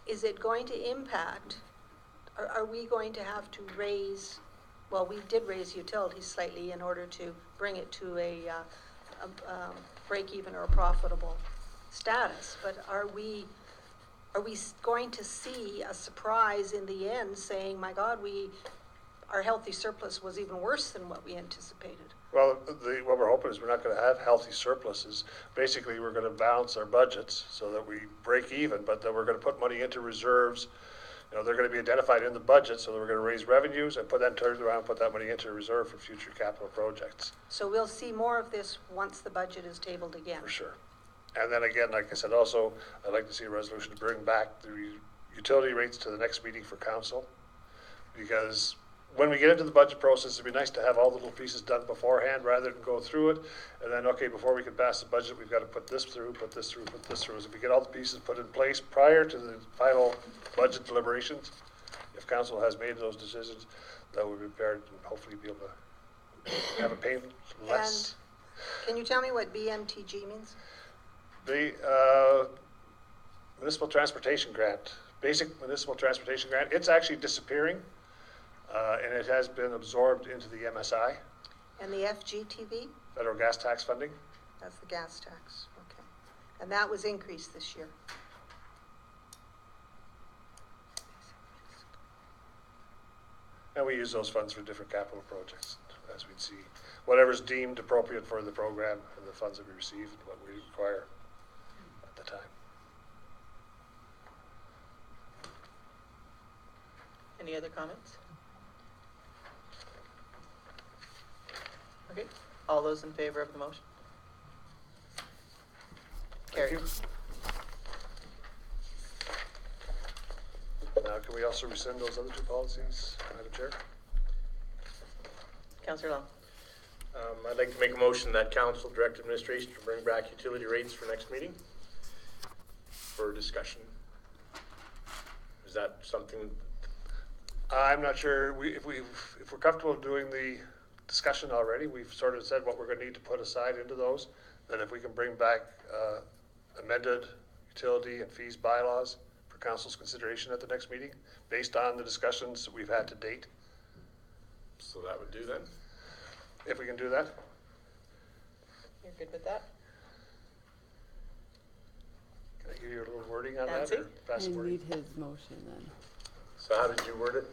is it going to impact, are we going to have to raise, well, we did raise utilities slightly in order to bring it to a break-even or profitable status, but are we going to see a surprise in the end saying, my God, our healthy surplus was even worse than what we anticipated? Well, what we're hoping is we're not going to have healthy surpluses. Basically, we're going to balance our budgets so that we break even, but then we're going to put money into reserves. They're going to be identified in the budget, so that we're going to raise revenues and turn around and put that money into a reserve for future capital projects. So we'll see more of this once the budget is tabled again. For sure. And then again, like I said, also, I'd like to see a resolution to bring back the utility rates to the next meeting for council, because when we get into the budget process, it'd be nice to have all the little pieces done beforehand rather than go through it. And then, okay, before we can pass the budget, we've got to put this through, put this through, put this through. So if we get all the pieces put in place prior to the final budget deliberations, if council has made those decisions, that we'll be prepared and hopefully be able to have a pain less. And can you tell me what BMTG means? The municipal transportation grant, basic municipal transportation grant, it's actually disappearing. And it has been absorbed into the MSI, And the FGTV? federal gas tax funding. That's the gas tax, okay. And that was increased this year. And we use those funds for different capital projects, as we'd see. Whatever's deemed appropriate for the program and the funds that we receive and what we require at the time. Any other comments? Okay, all those in favor of the motion? Carried. Now, can we also rescind those other two policies, Madam Chair? Councillor Long. I'd like to make a motion that council direct administration to bring back utility rates for next meeting for discussion. Is that something? I'm not sure, if we're comfortable doing the discussion already, we've sort of said what we're gonna need to put aside into those, then if we can bring back amended utility and fees bylaws for council's consideration at the next meeting, based on the discussions that we've had to date. So that would do then? If we can do that. You're good with that? Can I give you a little wording on Nancy? that? Or pass the I wording? need his motion then. So how did you word it?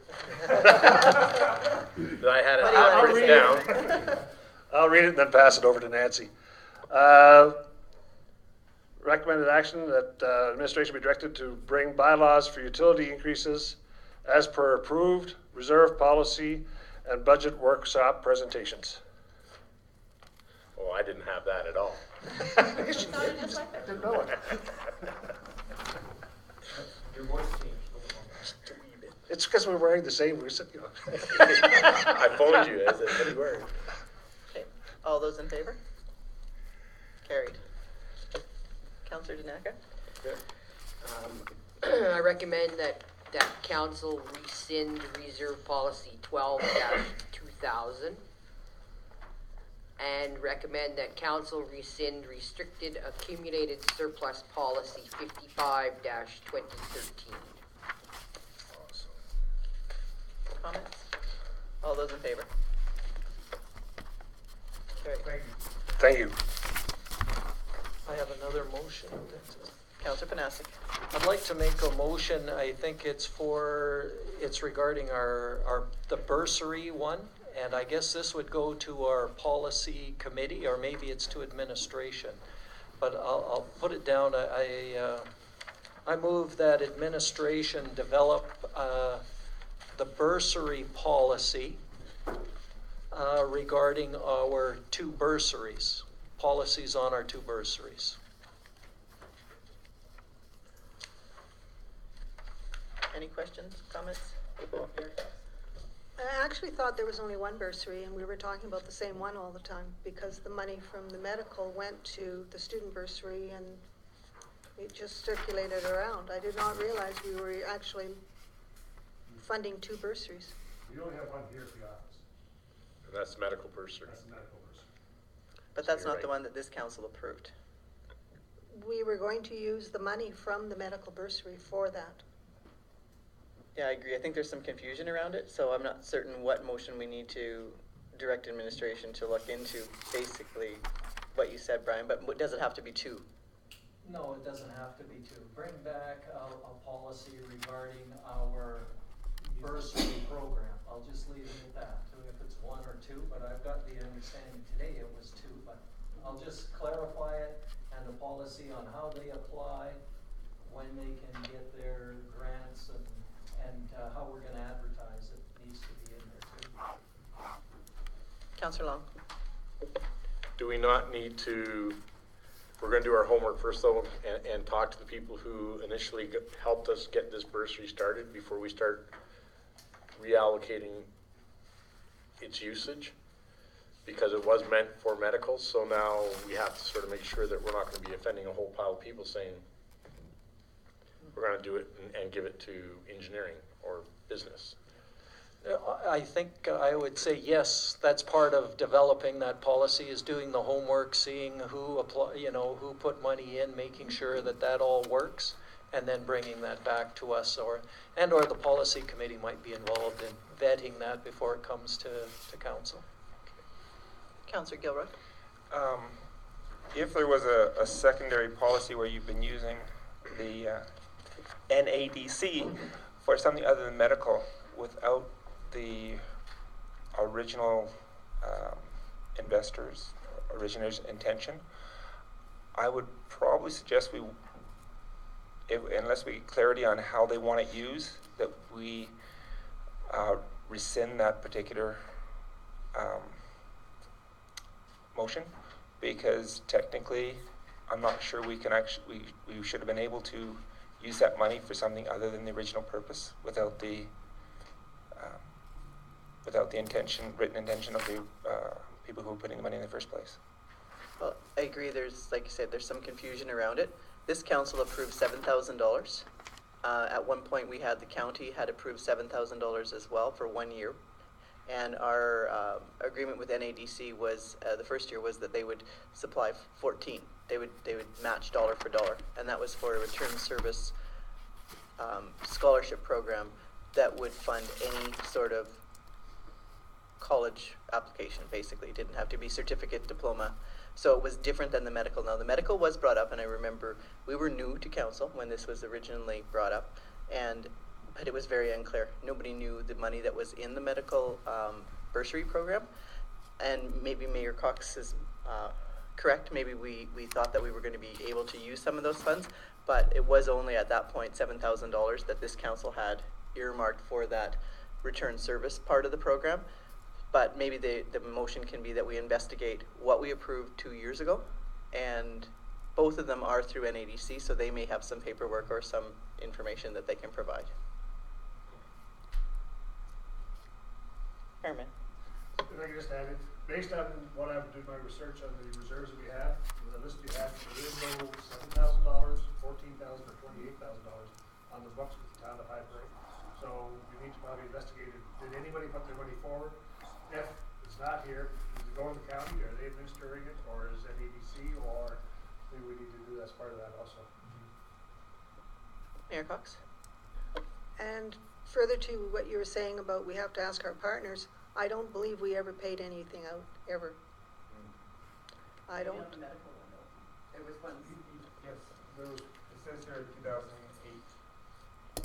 I had it What do you want to written down. I'll read it and then pass it over to Nancy. Recommended action that administration be directed to bring bylaws for utility increases as per approved reserve policy and budget workshop presentations. Oh, I didn't have that at all. Didn't know it. Your voice changed. It's because we're wearing the same, I phoned you as if you were. Okay, all those in favor? Carried. Councillor Danaka? I recommend that council rescind reserve policy 12-2000 and recommend that council rescind restricted accumulated surplus policy 55-2013. Comments? All those in favor? Carried. Thank you. I have another motion. Councillor Panasic. I'd like to make a motion, I think it's regarding the bursary one, and I guess this would go to our policy committee, or maybe it's to administration. But I'll put it down, I move that administration develop the bursary policy regarding our 2 bursaries, policies on our 2 bursaries. Any questions, comments? I actually thought there was only one bursary, and we were talking about the same one all the time, because the money from the medical went to the student bursary, and it just circulated around. I did not realize we were actually funding 2 bursaries. We only have one here at the office. And that's the medical bursary. That's the medical bursary. But So that's you're not the right. one that this council approved. We were going to use the money from the medical bursary for that. Yeah, I agree. I think there's some confusion around it, so I'm not certain what motion we need to direct administration to look into, basically what you said, Brian, but does it have to be 2? No, it doesn't have to be 2. Bring back a policy regarding our bursary program. I'll just leave it at that, if it's 1 or 2, but I've got the understanding today it was 2, but I'll just clarify it, and the policy on how they apply, when they can get their grants, and how we're gonna advertise it needs to be in there too. Councillor Long. Do we not need to, we're gonna do our homework first though, and talk to the people who initially helped us get this bursary started before we start reallocating its usage? Because it was meant for medical, so now we have to sort of make sure that we're not gonna be offending a whole pile of people saying, we're gonna do it and give it to engineering or business. I think I would say yes, that's part of developing that policy, is doing the homework, seeing who who put money in, making sure that that all works, and then bringing that back to us, or the policy committee might be involved in vetting that before it comes to council. Councillor Gilroy. If there was a secondary policy where you've been using the NADC for something other than medical without the original investors, originator's intention, I would probably suggest unless we get clarity on how they want it used, that we rescind that particular motion, because technically I'm not sure we can actually, we should have been able to use that money for something other than the original purpose without the written intention of the people who were putting the money in the first place. Well, I agree. There's, like you said, there's some confusion around it. This council approved $7,000. At one point, we had the county had approved $7,000 as well for 1 year. And our agreement with NADC was, the first year was that they would supply 14. They would match dollar for dollar. And that was for a return service scholarship program that would fund any sort of college application, basically. It didn't have to be certificate, diploma. So it was different than the medical. Now, the medical was brought up, and I remember we were new to council when this was originally brought up, but it was very unclear. Nobody knew the money that was in the medical bursary program, and maybe Mayor Cox is correct. Maybe we thought that we were going to be able to use some of those funds, but it was only at that point $7,000 that this council had earmarked for that return service part of the program. But maybe the motion can be that we investigate what we approved 2 years ago, and both of them are through NADC, so they may have some paperwork or some information that they can provide. Herman. If I could just add it, based on what I've done my research on the reserves that we have, the list we have, there is no $7,000, $14,000, or $28,000 on the books with the town of High Prairie. So we need to probably investigate it. Did anybody put their money forward? If it's not here, does it go to the county? Are they administering it, or is it NADC, or maybe we need to do that as part of that also? Mayor Cox. And further to what you were saying about we have to ask our partners, I don't believe we ever paid anything out, ever. I don't. It was when, yes, there was, it says here 2008.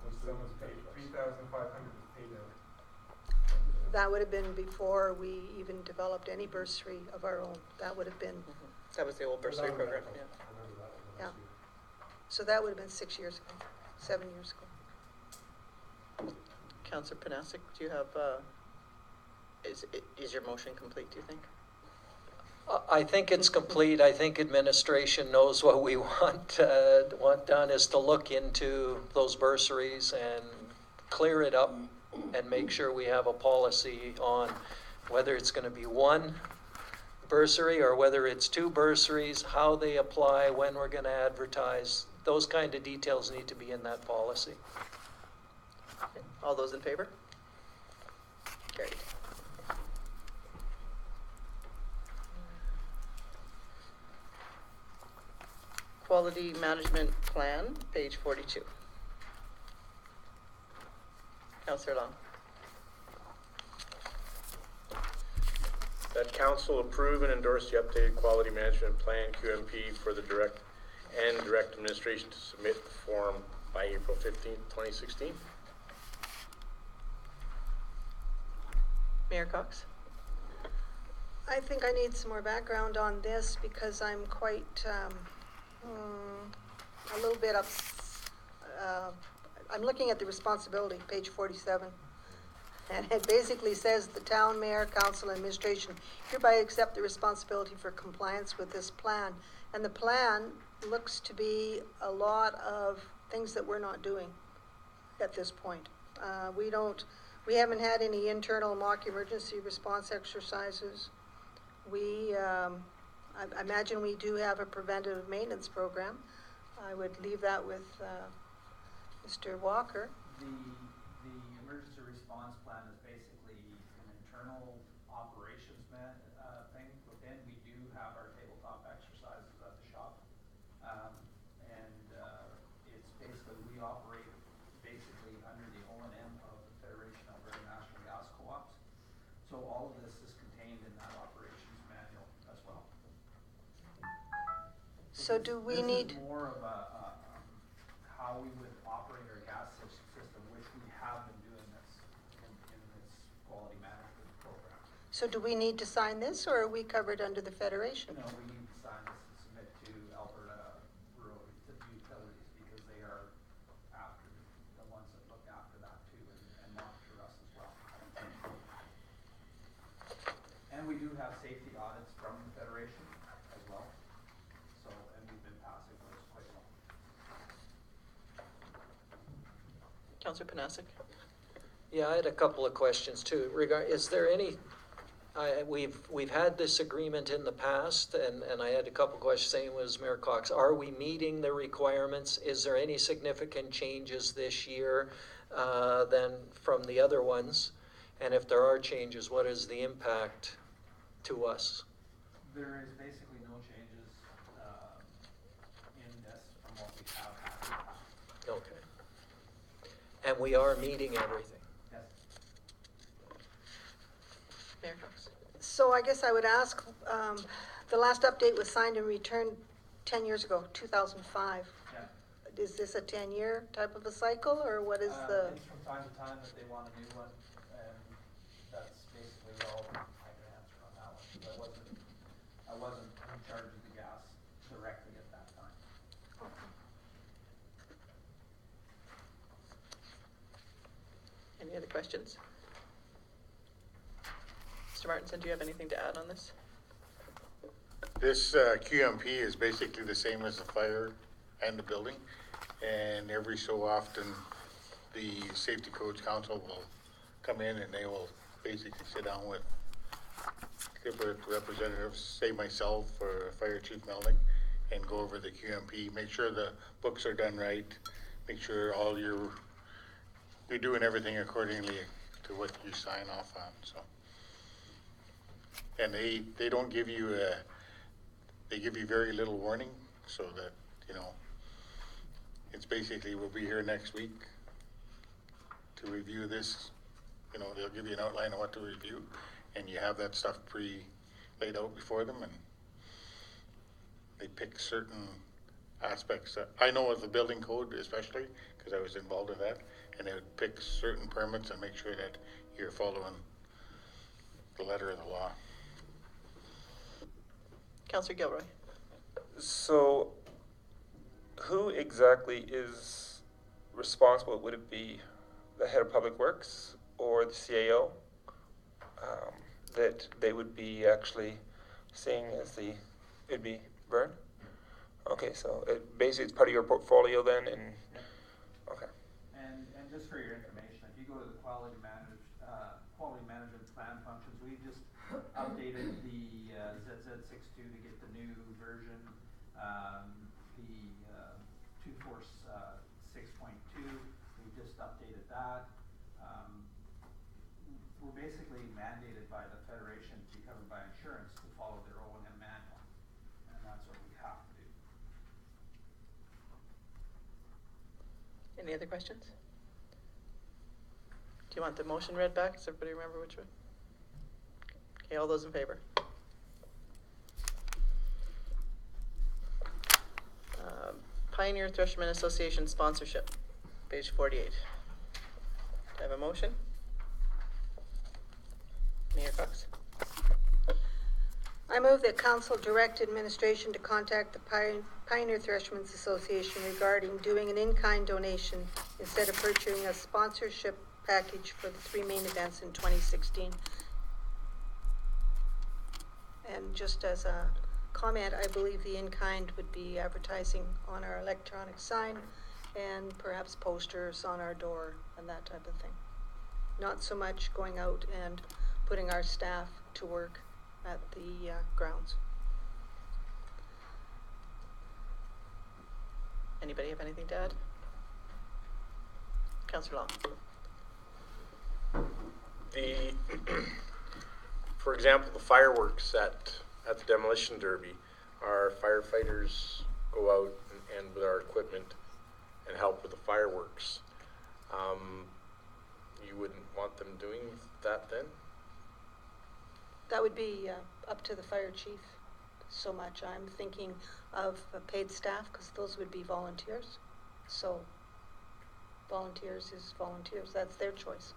Was someone's paid, 3,500 was paid out. That would have been before we even developed any bursary of our own. That would have been, That was the old bursary program, yeah. yeah. So that would have been 6 years ago, 7 years ago. Councillor Panasic, do you have, is your motion complete, do you think? I think it's complete. I think administration knows what we want done is to look into those bursaries and clear it up and make sure we have a policy on whether it's going to be one bursary or whether it's two bursaries, how they apply, when we're going to advertise. Those kind of details need to be in that policy. All those in favor? Carried. Quality Management Plan, page 42. Councillor Long. That council approve and endorse the updated quality management plan, QMP, for the direct administration to submit the form by April 15th, 2016. Mayor Cox. I think I need some more background on this because I'm quite, a little bit I'm looking at the responsibility, page 47. And it basically says the town, mayor, council, and administration hereby accept the responsibility for compliance with this plan. And the plan looks to be a lot of things that we're not doing at this point. We haven't had any internal mock emergency response exercises. I imagine we do have a preventative maintenance program. I would leave that with Mr. Walker. The emergency response plan is basically an internal operations thing within. We do have our tabletop exercises at the shop. It's basically, we operate basically under the O&M of the Federation of Alberta National Gas Co-ops. So all of this is contained in that operations manual as well. So do we need? This is more of how we would operate our gas system, which we have been doing this in this quality management program. So do we need to sign this, or are we covered under the Federation? No, we need to sign this and submit to Alberta Rural Utilities because they are after the ones that look after that too and monitor us as well. And we do have safety audits from the Federation as well. So, and we've been passing those quite well. Councillor Panasic. Yeah, I had a couple of questions too. Is there any? We've had this agreement in the past, and I had a couple of questions. Same as Mayor Cox. Are we meeting the requirements? Is there any significant changes this year than from the other ones? And if there are changes, what is the impact to us? There is basically no changes in this from what we have had in the past. Okay. And we are meeting everything. Yes. Mayor Cox. So I guess I would ask, the last update was signed and returned 10 years ago, 2005. Yeah. Is this a 10-year type of a cycle, or what is the? It's from time to time that they want a new one, and that's basically all I can answer on that one. I wasn't in charge of the gas directly at that time. Any other questions? Mr. Martinson, do you have anything to add on this? This QMP is basically the same as the fire and the building, and every so often the Safety Codes Council will come in and they will basically sit down with different representatives, say myself or Fire Chief Melding, and go over the QMP, make sure the books are done right, make sure all you're doing everything accordingly to what you sign off on. So, and they don't give you they give you very little warning, so that, you know, it's basically, we'll be here next week to review this. You know, they'll give you an outline of what to review, and you have that stuff laid out before them, and they pick certain aspects that, I know of the building code especially, because I was involved in that, and they would pick certain permits and make sure that you're following the letter of the law. Councillor Gilroy. So, who exactly is responsible? Would it be the head of public works or the CAO that they would be actually seeing as the, it'd be Vern? Okay, so basically it's part of your portfolio then, and, okay. And just for your information, if you go to the quality management plan functions, we just updated the ZZ62 to get the new version. The 246.2, we just updated that. We're basically mandated by the Federation to be covered by insurance to follow their O&M manual, and that's what we have to do. Any other questions? Do you want the motion read back? Does everybody remember which one? Okay, all those in favor? Pioneer Threshermen Association sponsorship, page 48. Do I have a motion? Mayor Cox. I move that council direct administration to contact the Pioneer Threshermen's Association regarding doing an in-kind donation instead of purchasing a sponsorship package for the 3 main events in 2016. And just as a comment, I believe the in-kind would be advertising on our electronic sign and perhaps posters on our door and that type of thing. Not so much going out and putting our staff to work at the grounds. Anybody have anything to add? Councillor Long. For example, the fireworks at the demolition derby, our firefighters go out and with our equipment and help with the fireworks. You wouldn't want them doing that then? That would be up to the fire chief so much. I'm thinking of paid staff because those would be volunteers. So volunteers is volunteers. That's their choice.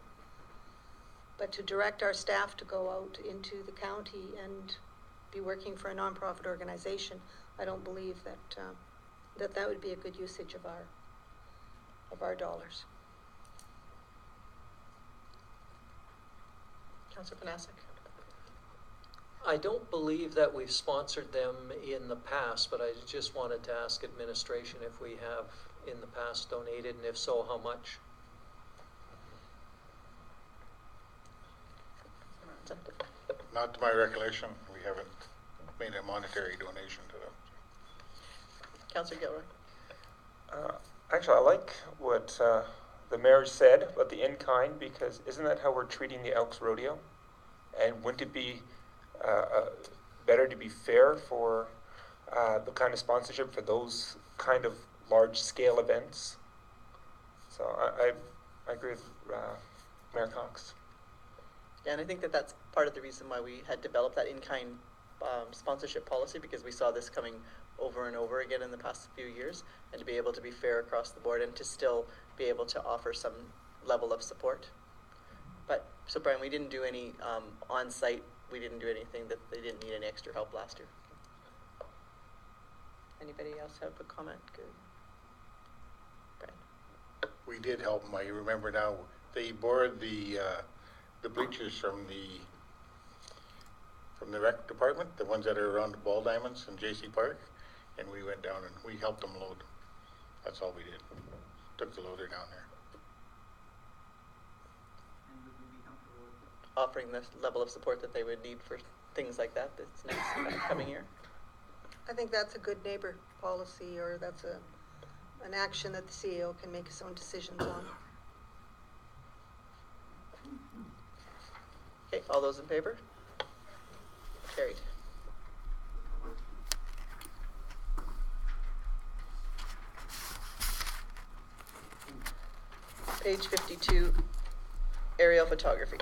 But to direct our staff to go out into the county and be working for a nonprofit organization, I don't believe that that would be a good usage of our dollars. Councillor Panasic. I don't believe that we've sponsored them in the past, but I just wanted to ask administration if we have in the past donated, and if so, how much? Not to my recollection, we haven't made a monetary donation to them. Councillor Gilroy. Actually, I like what the mayor said about the in-kind, because isn't that how we're treating the Elks Rodeo? And wouldn't it be better to be fair for the kind of sponsorship for those kind of large-scale events? So I agree with Mayor Cox. Yeah, and I think that that's part of the reason why we had developed that in-kind sponsorship policy, because we saw this coming over and over again in the past few years, and to be able to be fair across the board and to still be able to offer some level of support. But, so Brian, we didn't do any on-site, we didn't do anything that they didn't need any extra help last year. Anybody else have a comment? Good. Brian. We did help them. I remember now, they borrowed the bleachers from the rec department, the ones that are around the ball diamonds in JC Park, and we went down and we helped them load. That's all we did. Took the loader down there. And would we be comfortable with Offering the level of support that they would need for things like that this next coming year. I think that's a good neighbor policy, or that's an action that the CEO can make his own decisions on. Okay, all those in favor? Carried. Page 52, aerial photography.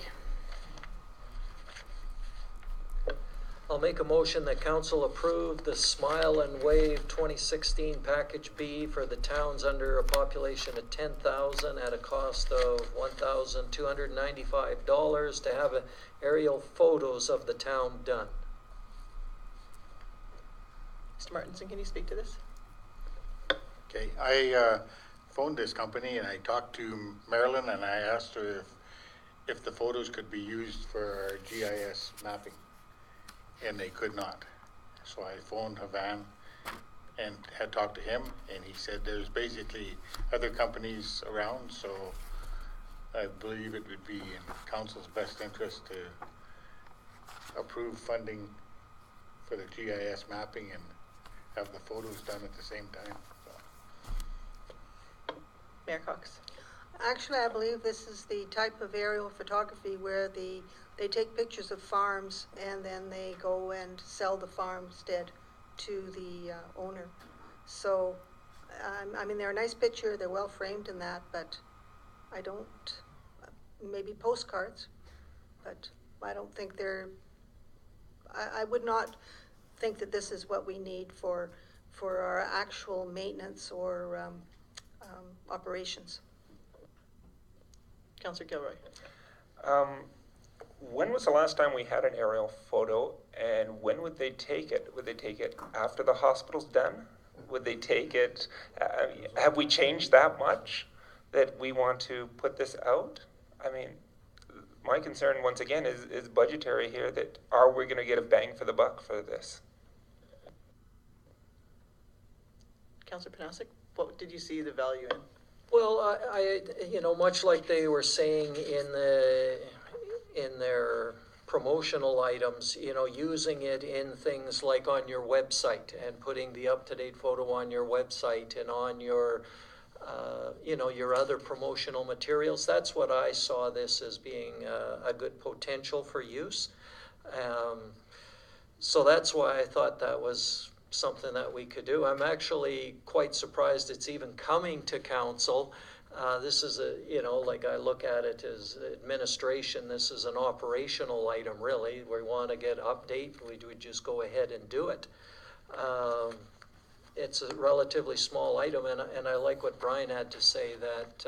I'll make a motion that council approve the Smile and Wave 2016 Package B for the towns under a population of 10,000 at a cost of $1,295 to have aerial photos of the town done. Mr. Martinson, can you speak to this? Okay, I phoned this company and I talked to Marilyn and I asked her if the photos could be used for GIS mapping, and they could not. So I phoned Havan and had talked to him, and he said there's basically other companies around, so I believe it would be in council's best interest to approve funding for the GIS mapping and have the photos done at the same time. So. Mayor Cox? Actually, I believe this is the type of aerial photography where they take pictures of farms and then they go and sell the farmstead to the owner. So, I mean, they're a nice picture, they're well framed in that, but I don't, maybe postcards, but I don't think they're, I would not think that this is what we need for our actual maintenance or operations. Councillor Gilroy? When was the last time we had an aerial photo, and when would they take it? Would they take it after the hospital's done? Would they take it, have we changed that much that we want to put this out? I mean, my concern once again is budgetary here, that are we going to get a bang for the buck for this? Councillor Panasic, what did you see the value in? Well, I you know, much like they were saying in their promotional items, you know, using it in things like on your website and putting the up-to-date photo on your website and on your, you know, your other promotional materials. That's what I saw this as being a good potential for use. So that's why I thought that was something that we could do. I'm actually quite surprised it's even coming to council. This is a, you know, like I look at it as administration, this is an operational item really. We want to get update, we would just go ahead and do it. It's a relatively small item, and I like what Brian had to say that,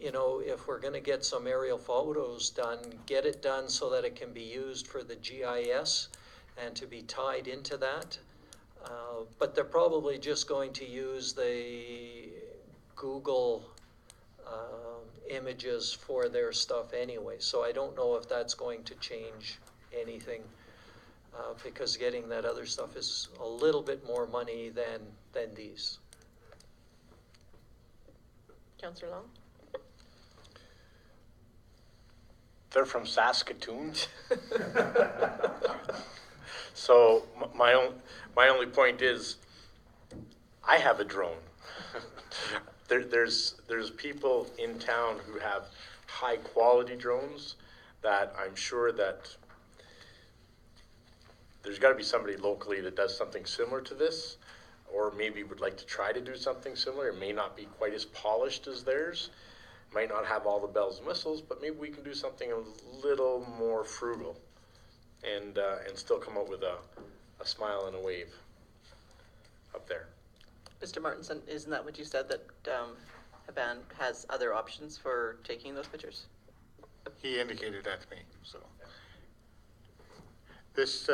you know, if we're going to get some aerial photos done, get it done so that it can be used for the GIS and to be tied into that. But they're probably just going to use the Google images for their stuff anyway. So I don't know if that's going to change anything because getting that other stuff is a little bit more money than these. Councillor Long? They're from Saskatoon. So my only point is, I have a drone. There's people in town who have high quality drones that I'm sure that there's got to be somebody locally that does something similar to this, or maybe would like to try to do something similar. It may not be quite as polished as theirs, might not have all the bells and whistles, but maybe we can do something a little more frugal and still come up with a smile and a wave up there. Mr. Martinson, isn't that what you said, that Havan has other options for taking those pictures? He indicated that to me, so. This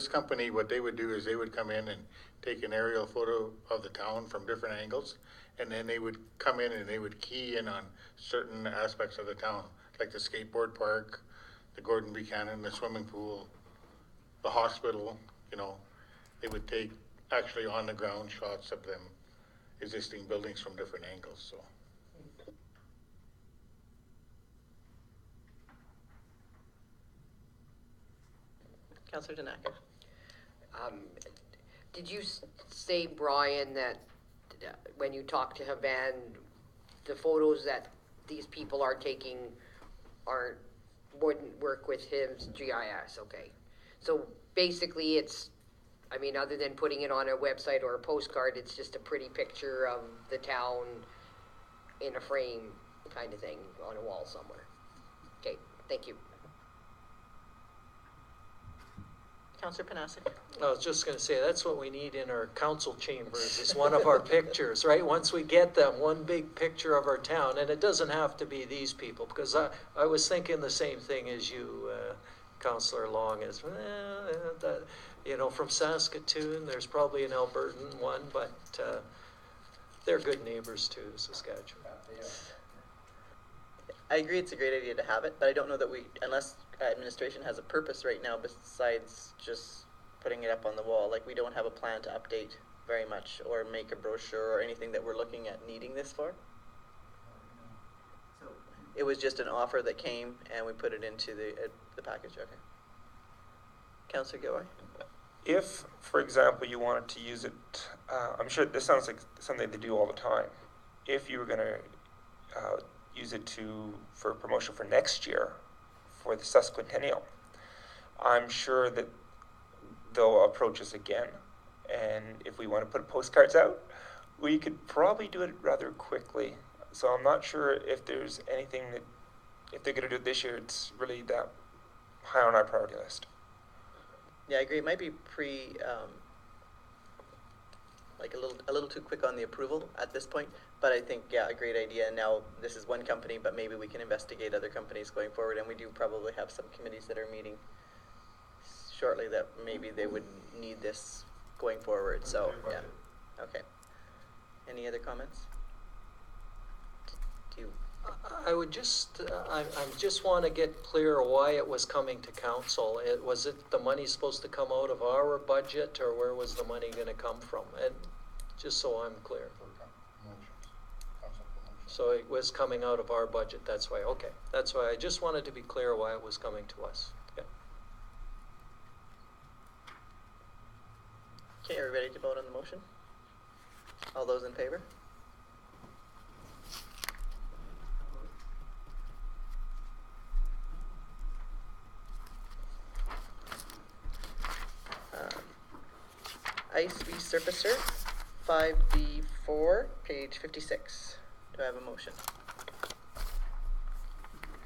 company, what they would do is they would come in and take an aerial photo of the town from different angles, and then they would come in and they would key in on certain aspects of the town, like the skateboard park, the Gordon Buchanan, the swimming pool, the hospital, you know. They would take actually on the ground shots of them existing buildings from different angles, so. Councillor Danaker? Did you say, Brian, that when you talked to Havan, the photos that these people are taking wouldn't work with his GIS? Okay. So basically it's, I mean, other than putting it on a website or a postcard, it's just a pretty picture of the town in a frame kind of thing on a wall somewhere. Okay, thank you. Councillor Panasic. I was just gonna say, that's what we need in our council chambers, is one of our pictures, right? Once we get them, one big picture of our town, and it doesn't have to be these people, because I was thinking the same thing as you, Councillor Long, is, you know, from Saskatoon, there's probably an Albertan one, but, they're good neighbors too, Saskatchewan. I agree it's a great idea to have it, but I don't know that unless administration has a purpose right now besides just putting it up on the wall, like we don't have a plan to update very much or make a brochure or anything that we're looking at needing this for. It was just an offer that came and we put it into the package, okay. Councillor Gilroy? If, for example, you wanted to use it, I'm sure this sounds like something they do all the time. If you were going to use it for promotion for next year, for the sesquicentennial, I'm sure that they'll approach us again. And if we want to put postcards out, we could probably do it rather quickly. So I'm not sure if there's anything that, if they're going to do it this year, it's really that high on our priority list. Yeah, I agree. It might be like a little too quick on the approval at this point, but I think, yeah, a great idea. Now, this is one company, but maybe we can investigate other companies going forward, and we do probably have some committees that are meeting shortly that maybe they would need this going forward, so, yeah. Okay. Any other comments? Do you? I would just, I just want to get clear why it was coming to council. Was it the money supposed to come out of our budget, or where was the money going to come from? And just so I'm clear. So it was coming out of our budget, that's why, okay. That's why I just wanted to be clear why it was coming to us. Yeah. Okay, are we ready to vote on the motion? All those in favor? Ice resurfacer, 5B4, page 56. Do I have a motion?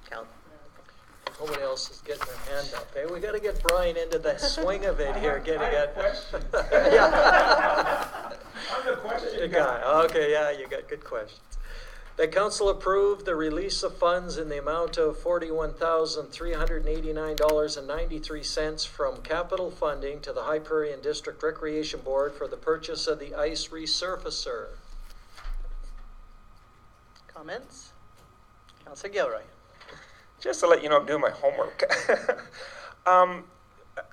Count. Nobody else is getting their hand up. Hey, we got to get Brian into the swing of it here, getting it. Yeah. I'm the question guy. Okay, yeah, you got good questions. The council approved the release of funds in the amount of $41,389.93 from capital funding to the Hyperion District Recreation Board for the purchase of the ice resurfacer. Comments? Councillor Gilroy. Just to let you know, I'm doing my homework.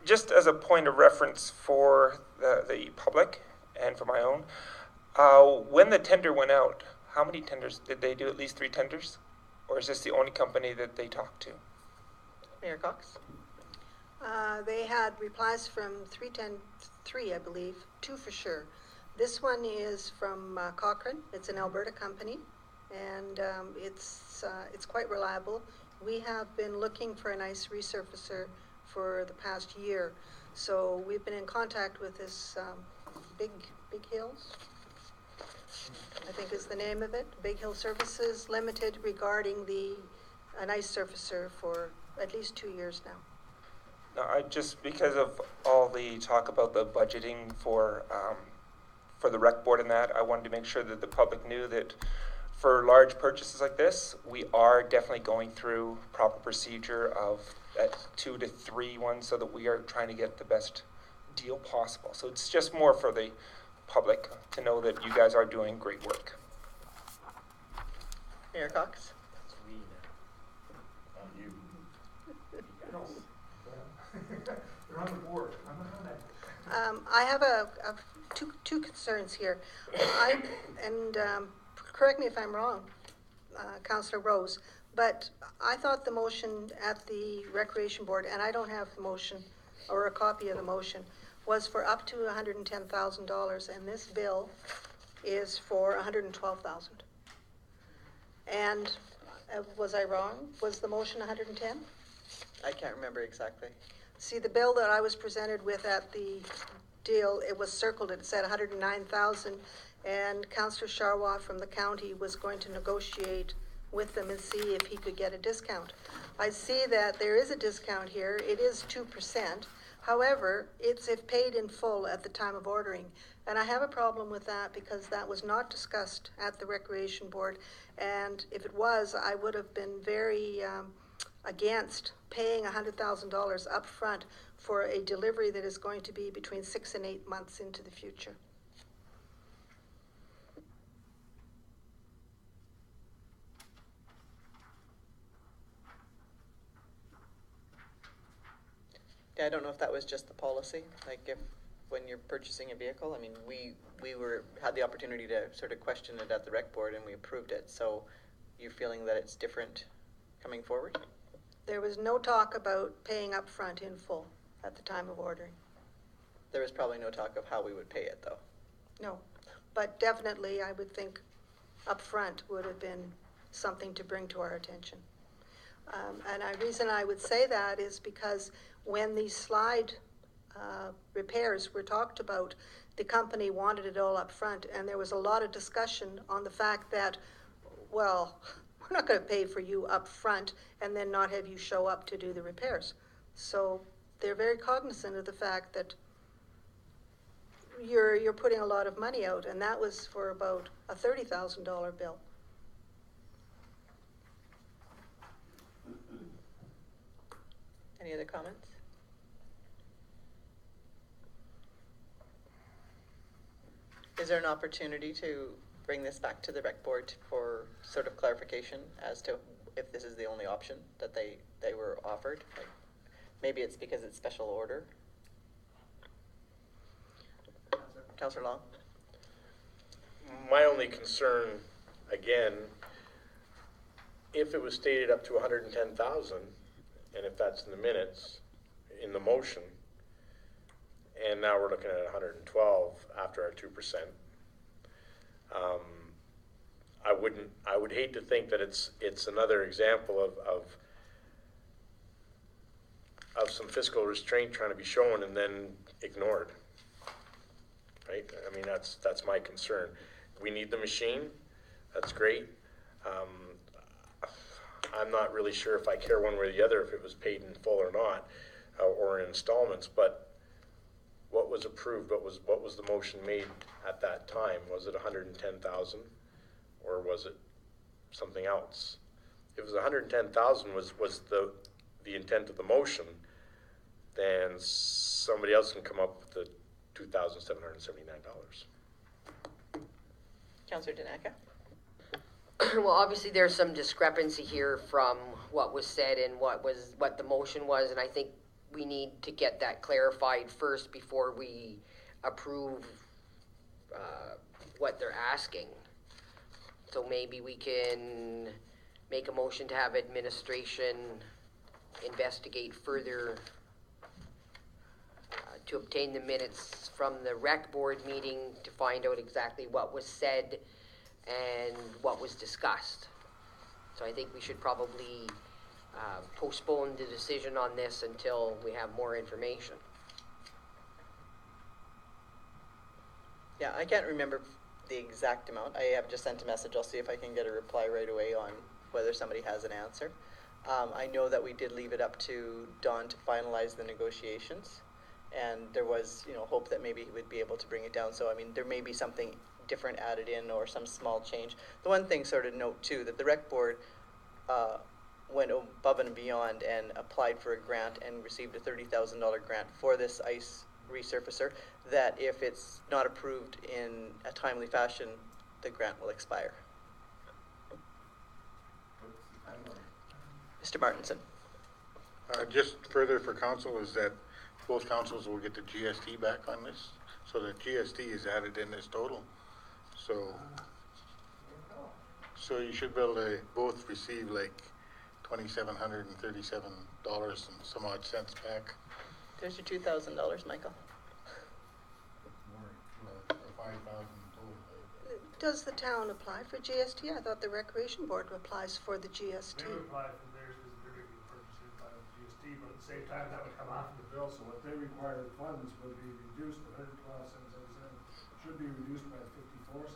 Just as a point of reference for the public and for my own, when the tender went out, how many tenders? Did they do at least 3 tenders? Or is this the only company that they talked to? Mayor Cox? They had replies from 3, I believe, 2 for sure. This one is from Cochrane. It's an Alberta company, and it's quite reliable. We have been looking for an ice resurfacer for the past year, so we've been in contact with this Big Hills, I think is the name of it, Big Hill Services Limited, regarding an ice surfacer for at least 2 years now. No, just because of all the talk about the budgeting for the rec board and that, I wanted to make sure that the public knew that for large purchases like this, we are definitely going through proper procedure of 2 to 3 ones so that we are trying to get the best deal possible. So it's just more for the public to know that you guys are doing great work. Mayor Cox? They're on the board. I'm not on that. I have two concerns here. Correct me if I'm wrong, Councillor Rose, but I thought the motion at the Recreation Board, and I don't have the motion or a copy of the motion, was for up to $110,000, and this bill is for $112,000. And was I wrong? Was the motion 110? I can't remember exactly. See, the bill that I was presented with at the deal, it was circled, it said 109,000, and Councillor Charwa from the county was going to negotiate with them and see if he could get a discount. I see that there is a discount here. It is 2%. However, it's if paid in full at the time of ordering. And I have a problem with that because that was not discussed at the Recreation Board. And if it was, I would have been very against paying $100,000 up front for a delivery that is going to be between 6 and 8 months into the future. Yeah, I don't know if that was just the policy, like if, when you're purchasing a vehicle, I mean, we had the opportunity to sort of question it at the rec board and we approved it, so you're feeling that it's different coming forward? There was no talk about paying up front in full at the time of ordering. There was probably no talk of how we would pay it, though. No, but definitely I would think up front would have been something to bring to our attention. And the reason I would say that is because when these slide repairs were talked about, the company wanted it all up front, and there was a lot of discussion on the fact that, well, we're not going to pay for you up front and then not have you show up to do the repairs. So they're very cognizant of the fact that you're putting a lot of money out, and that was for about a $30,000 bill. Any other comments? Is there an opportunity to bring this back to the rec board for sort of clarification as to if this is the only option that they were offered? Like, maybe it's because it's special order. Councillor Long? My only concern, again, if it was stated up to 110,000, and if that's in the minutes, in the motion, and now we're looking at 112 after our 2%, I would hate to think that it's another example of some fiscal restraint trying to be shown and then ignored. Right? I mean, that's my concern. We need the machine. That's great. I'm not really sure if I care one way or the other if it was paid in full or not, or in installments. But what was approved? What was the motion made at that time? Was it 110,000, or was it something else? If it was 110,000 was the intent of the motion, then somebody else can come up with the $2,779. Councillor Danaka? Well, obviously there's some discrepancy here from what was said and what the motion was, and I think we need to get that clarified first before we approve what they're asking. So maybe we can make a motion to have administration investigate further to obtain the minutes from the rec board meeting to find out exactly what was said and what was discussed. So I think we should probably postpone the decision on this until we have more information. Yeah, I can't remember the exact amount. I have just sent a message. I'll see if I can get a reply right away on whether somebody has an answer. I know that we did leave it up to Don to finalize the negotiations, and there was, hope that maybe he would be able to bring it down. So, I mean, there may be something different added in or some small change. The one thing sort of note too, that the rec board went above and beyond and applied for a grant and received a $30,000 grant for this ice resurfacer, that if it's not approved in a timely fashion, the grant will expire. Mr. Martinson. Just further for council is that both councils will get the GST back on this, so the GST is added in this total. So you should be able to both receive like $2,737 and some odd cents back. There's your $2,000, Michael. For 5,000 total. Does the town apply for GST? I thought the Recreation Board applies for the GST. They would apply for theirs because they're going to be purchasing by the GST, but at the same time, that would come off of the bill, so what they require funds would be reduced to 112.77, should be reduced by 54.74.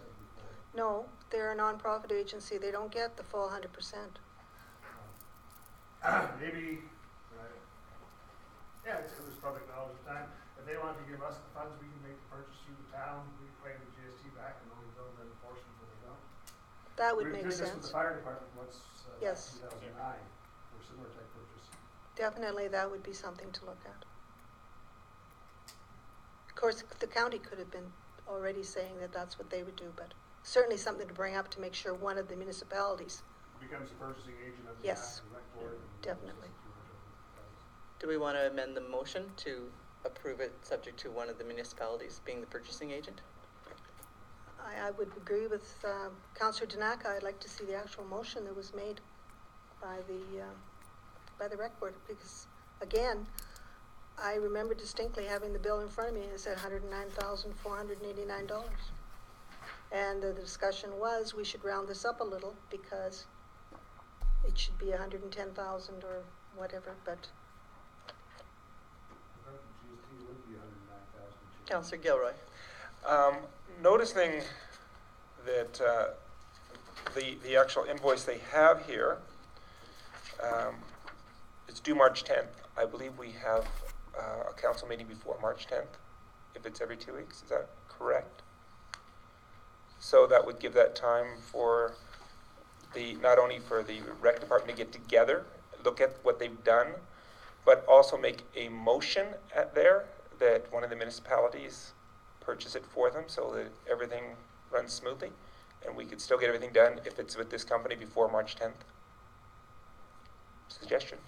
No, they're a nonprofit agency. They don't get the full 100%. Maybe, Yeah, it was public knowledge at the time. If they want to give us the funds, we can make the purchase through the town, we claim the GST back and only bill them a portion for the amount. That would We make did this with sense. the fire department once, Yes. 2009, for similar type purchase. Definitely, that would be something to look at. Of course, the county could have been already saying that that's what they would do, but certainly something to bring up to make sure one of the municipalities. Becomes the purchasing agent of the Yes, rec board. and definitely. Do we want to amend the motion to approve it subject to one of the municipalities being the purchasing agent? I would agree with Councillor Tanaka. I'd like to see the actual motion that was made by the rec board, because again, I remember distinctly having the bill in front of me and it said $109,489. And the discussion was we should round this up a little because it should be 110,000 or whatever, but GST would be 109,000. Councillor Gilroy. Noticing that the actual invoice they have here, it's due March 10th. I believe we have a council meeting before March 10th, if it's every 2 weeks. Is that correct? So that would give that time for not only for the rec department to get together, look at what they've done, but also make a motion there that one of the municipalities purchase it for them so that everything runs smoothly, and we could still get everything done if it's with this company before March 10th. Suggestion.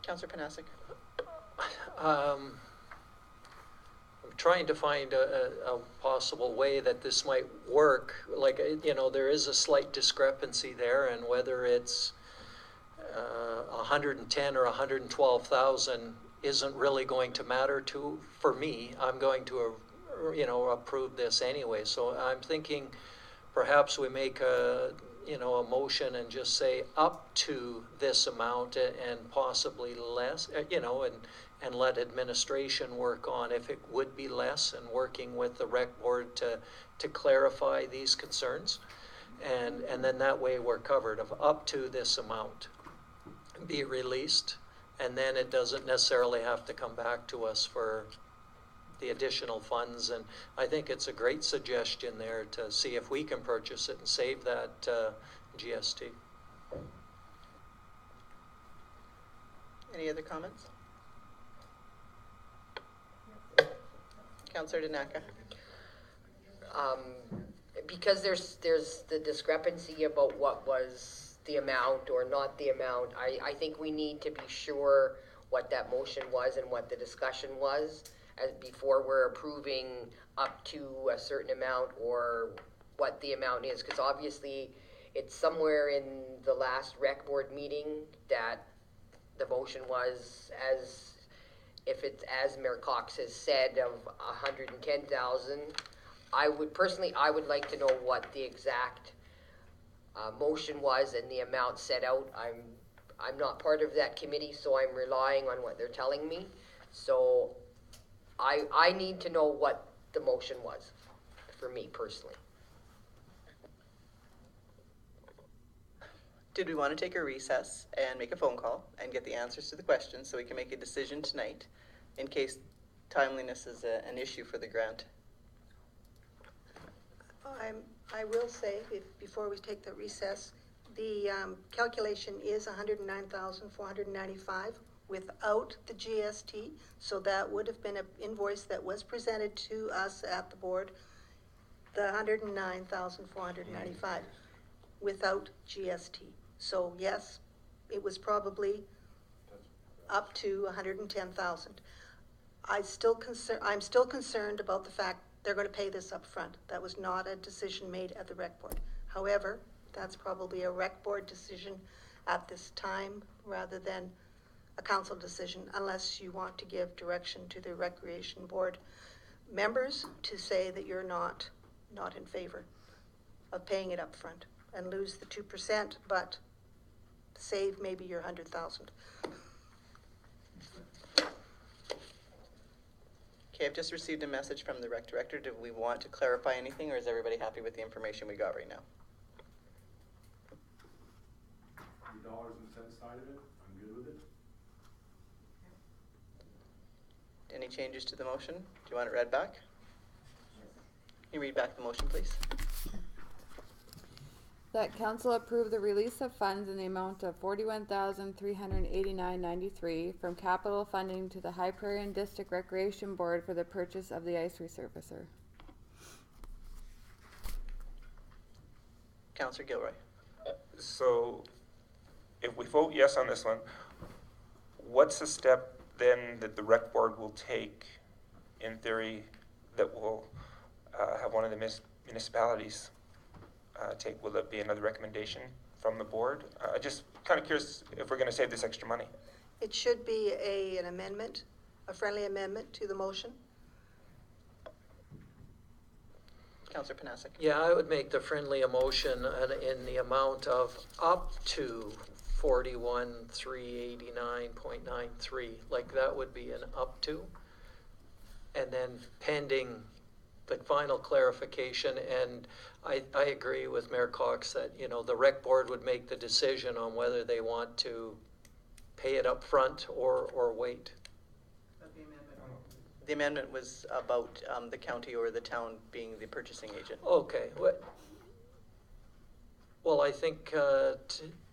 Councillor Panasic. I'm trying to find a possible way that this might work. Like, there is a slight discrepancy there, and whether it's 110 or 112,000 isn't really going to matter for me. I'm going to, approve this anyway. So I'm thinking perhaps we make a motion and just say up to this amount and possibly less, and let administration work on if it would be less, and working with the rec board to clarify these concerns. And then that way we're covered of up to this amount be released, and then it doesn't necessarily have to come back to us for the additional funds. And I think it's a great suggestion there to see if we can purchase it and save that GST. Any other comments? Councillor Tanaka. Because there's the discrepancy about what was the amount or not the amount, I think we need to be sure what that motion was and what the discussion was before we're approving up to a certain amount or what the amount is, because obviously it's somewhere in the last rec board meeting that the motion was if it's as Mayor Cox has said of 110,000. I would like to know what the exact motion was and the amount set out. I'm not part of that committee, so I'm relying on what they're telling me. So I need to know what the motion was for me personally. Did we want to take a recess and make a phone call and get the answers to the questions so we can make a decision tonight in case timeliness is an issue for the grant? I will say, before we take the recess, the calculation is 109,495 without the GST, so that would have been an invoice that was presented to us at the board, the 109,495 without GST. So yes, it was probably up to 110,000. I'm still concerned about the fact they're going to pay this up front. That was not a decision made at the rec board. However, that's probably a rec board decision at this time rather than a council decision, unless you want to give direction to the recreation board members to say that you're not in favor of paying it up front and lose the 2%, but save maybe your 100,000. Okay, I've just received a message from the rec director. Do we want to clarify anything, or is everybody happy with the information we got right now? dollars and cents side of it, I'm good with it. Any changes to the motion? Do you want it read back? Can you read back the motion, please? That council approve the release of funds in the amount of $41,389.93 from capital funding to the High Prairie District Recreation Board for the purchase of the ice resurfacer. Councillor Gilroy. So if we vote yes on this one, what's the step then that the rec board will take, in theory, that will have one of the municipalities take? Will it be another recommendation from the board? Just kind of curious if we're going to save this extra money. It should be an amendment, a friendly amendment to the motion. Councillor Panasic. Yeah, I would make the friendly motion in the amount of up to 41,389.93. Like that would be an up to. And then pending the final clarification, and I agree with Mayor Cox that, you know, the rec board would make the decision on whether they want to pay it up front or wait. The amendment was about the county or the town being the purchasing agent. Okay. Well, I think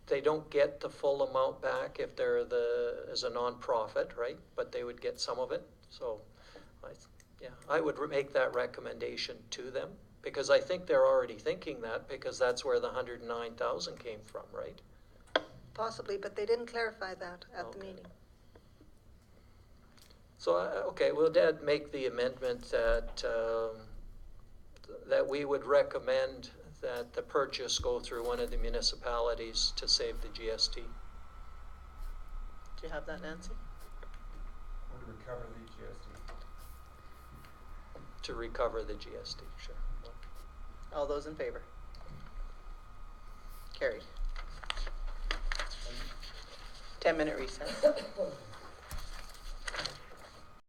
they don't get the full amount back if they're as a nonprofit, right? But they would get some of it. So, I would make that recommendation to them, because I think they're already thinking that, because that's where the 109,000 came from, right? Possibly, but they didn't clarify that at the meeting. So, okay, we'll make the amendment that that we would recommend that the purchase go through one of the municipalities to save the GST. Do you have that, Nancy? Or to recover the GST. To recover the GST, sure. All those in favor? Carried. 10-minute recess.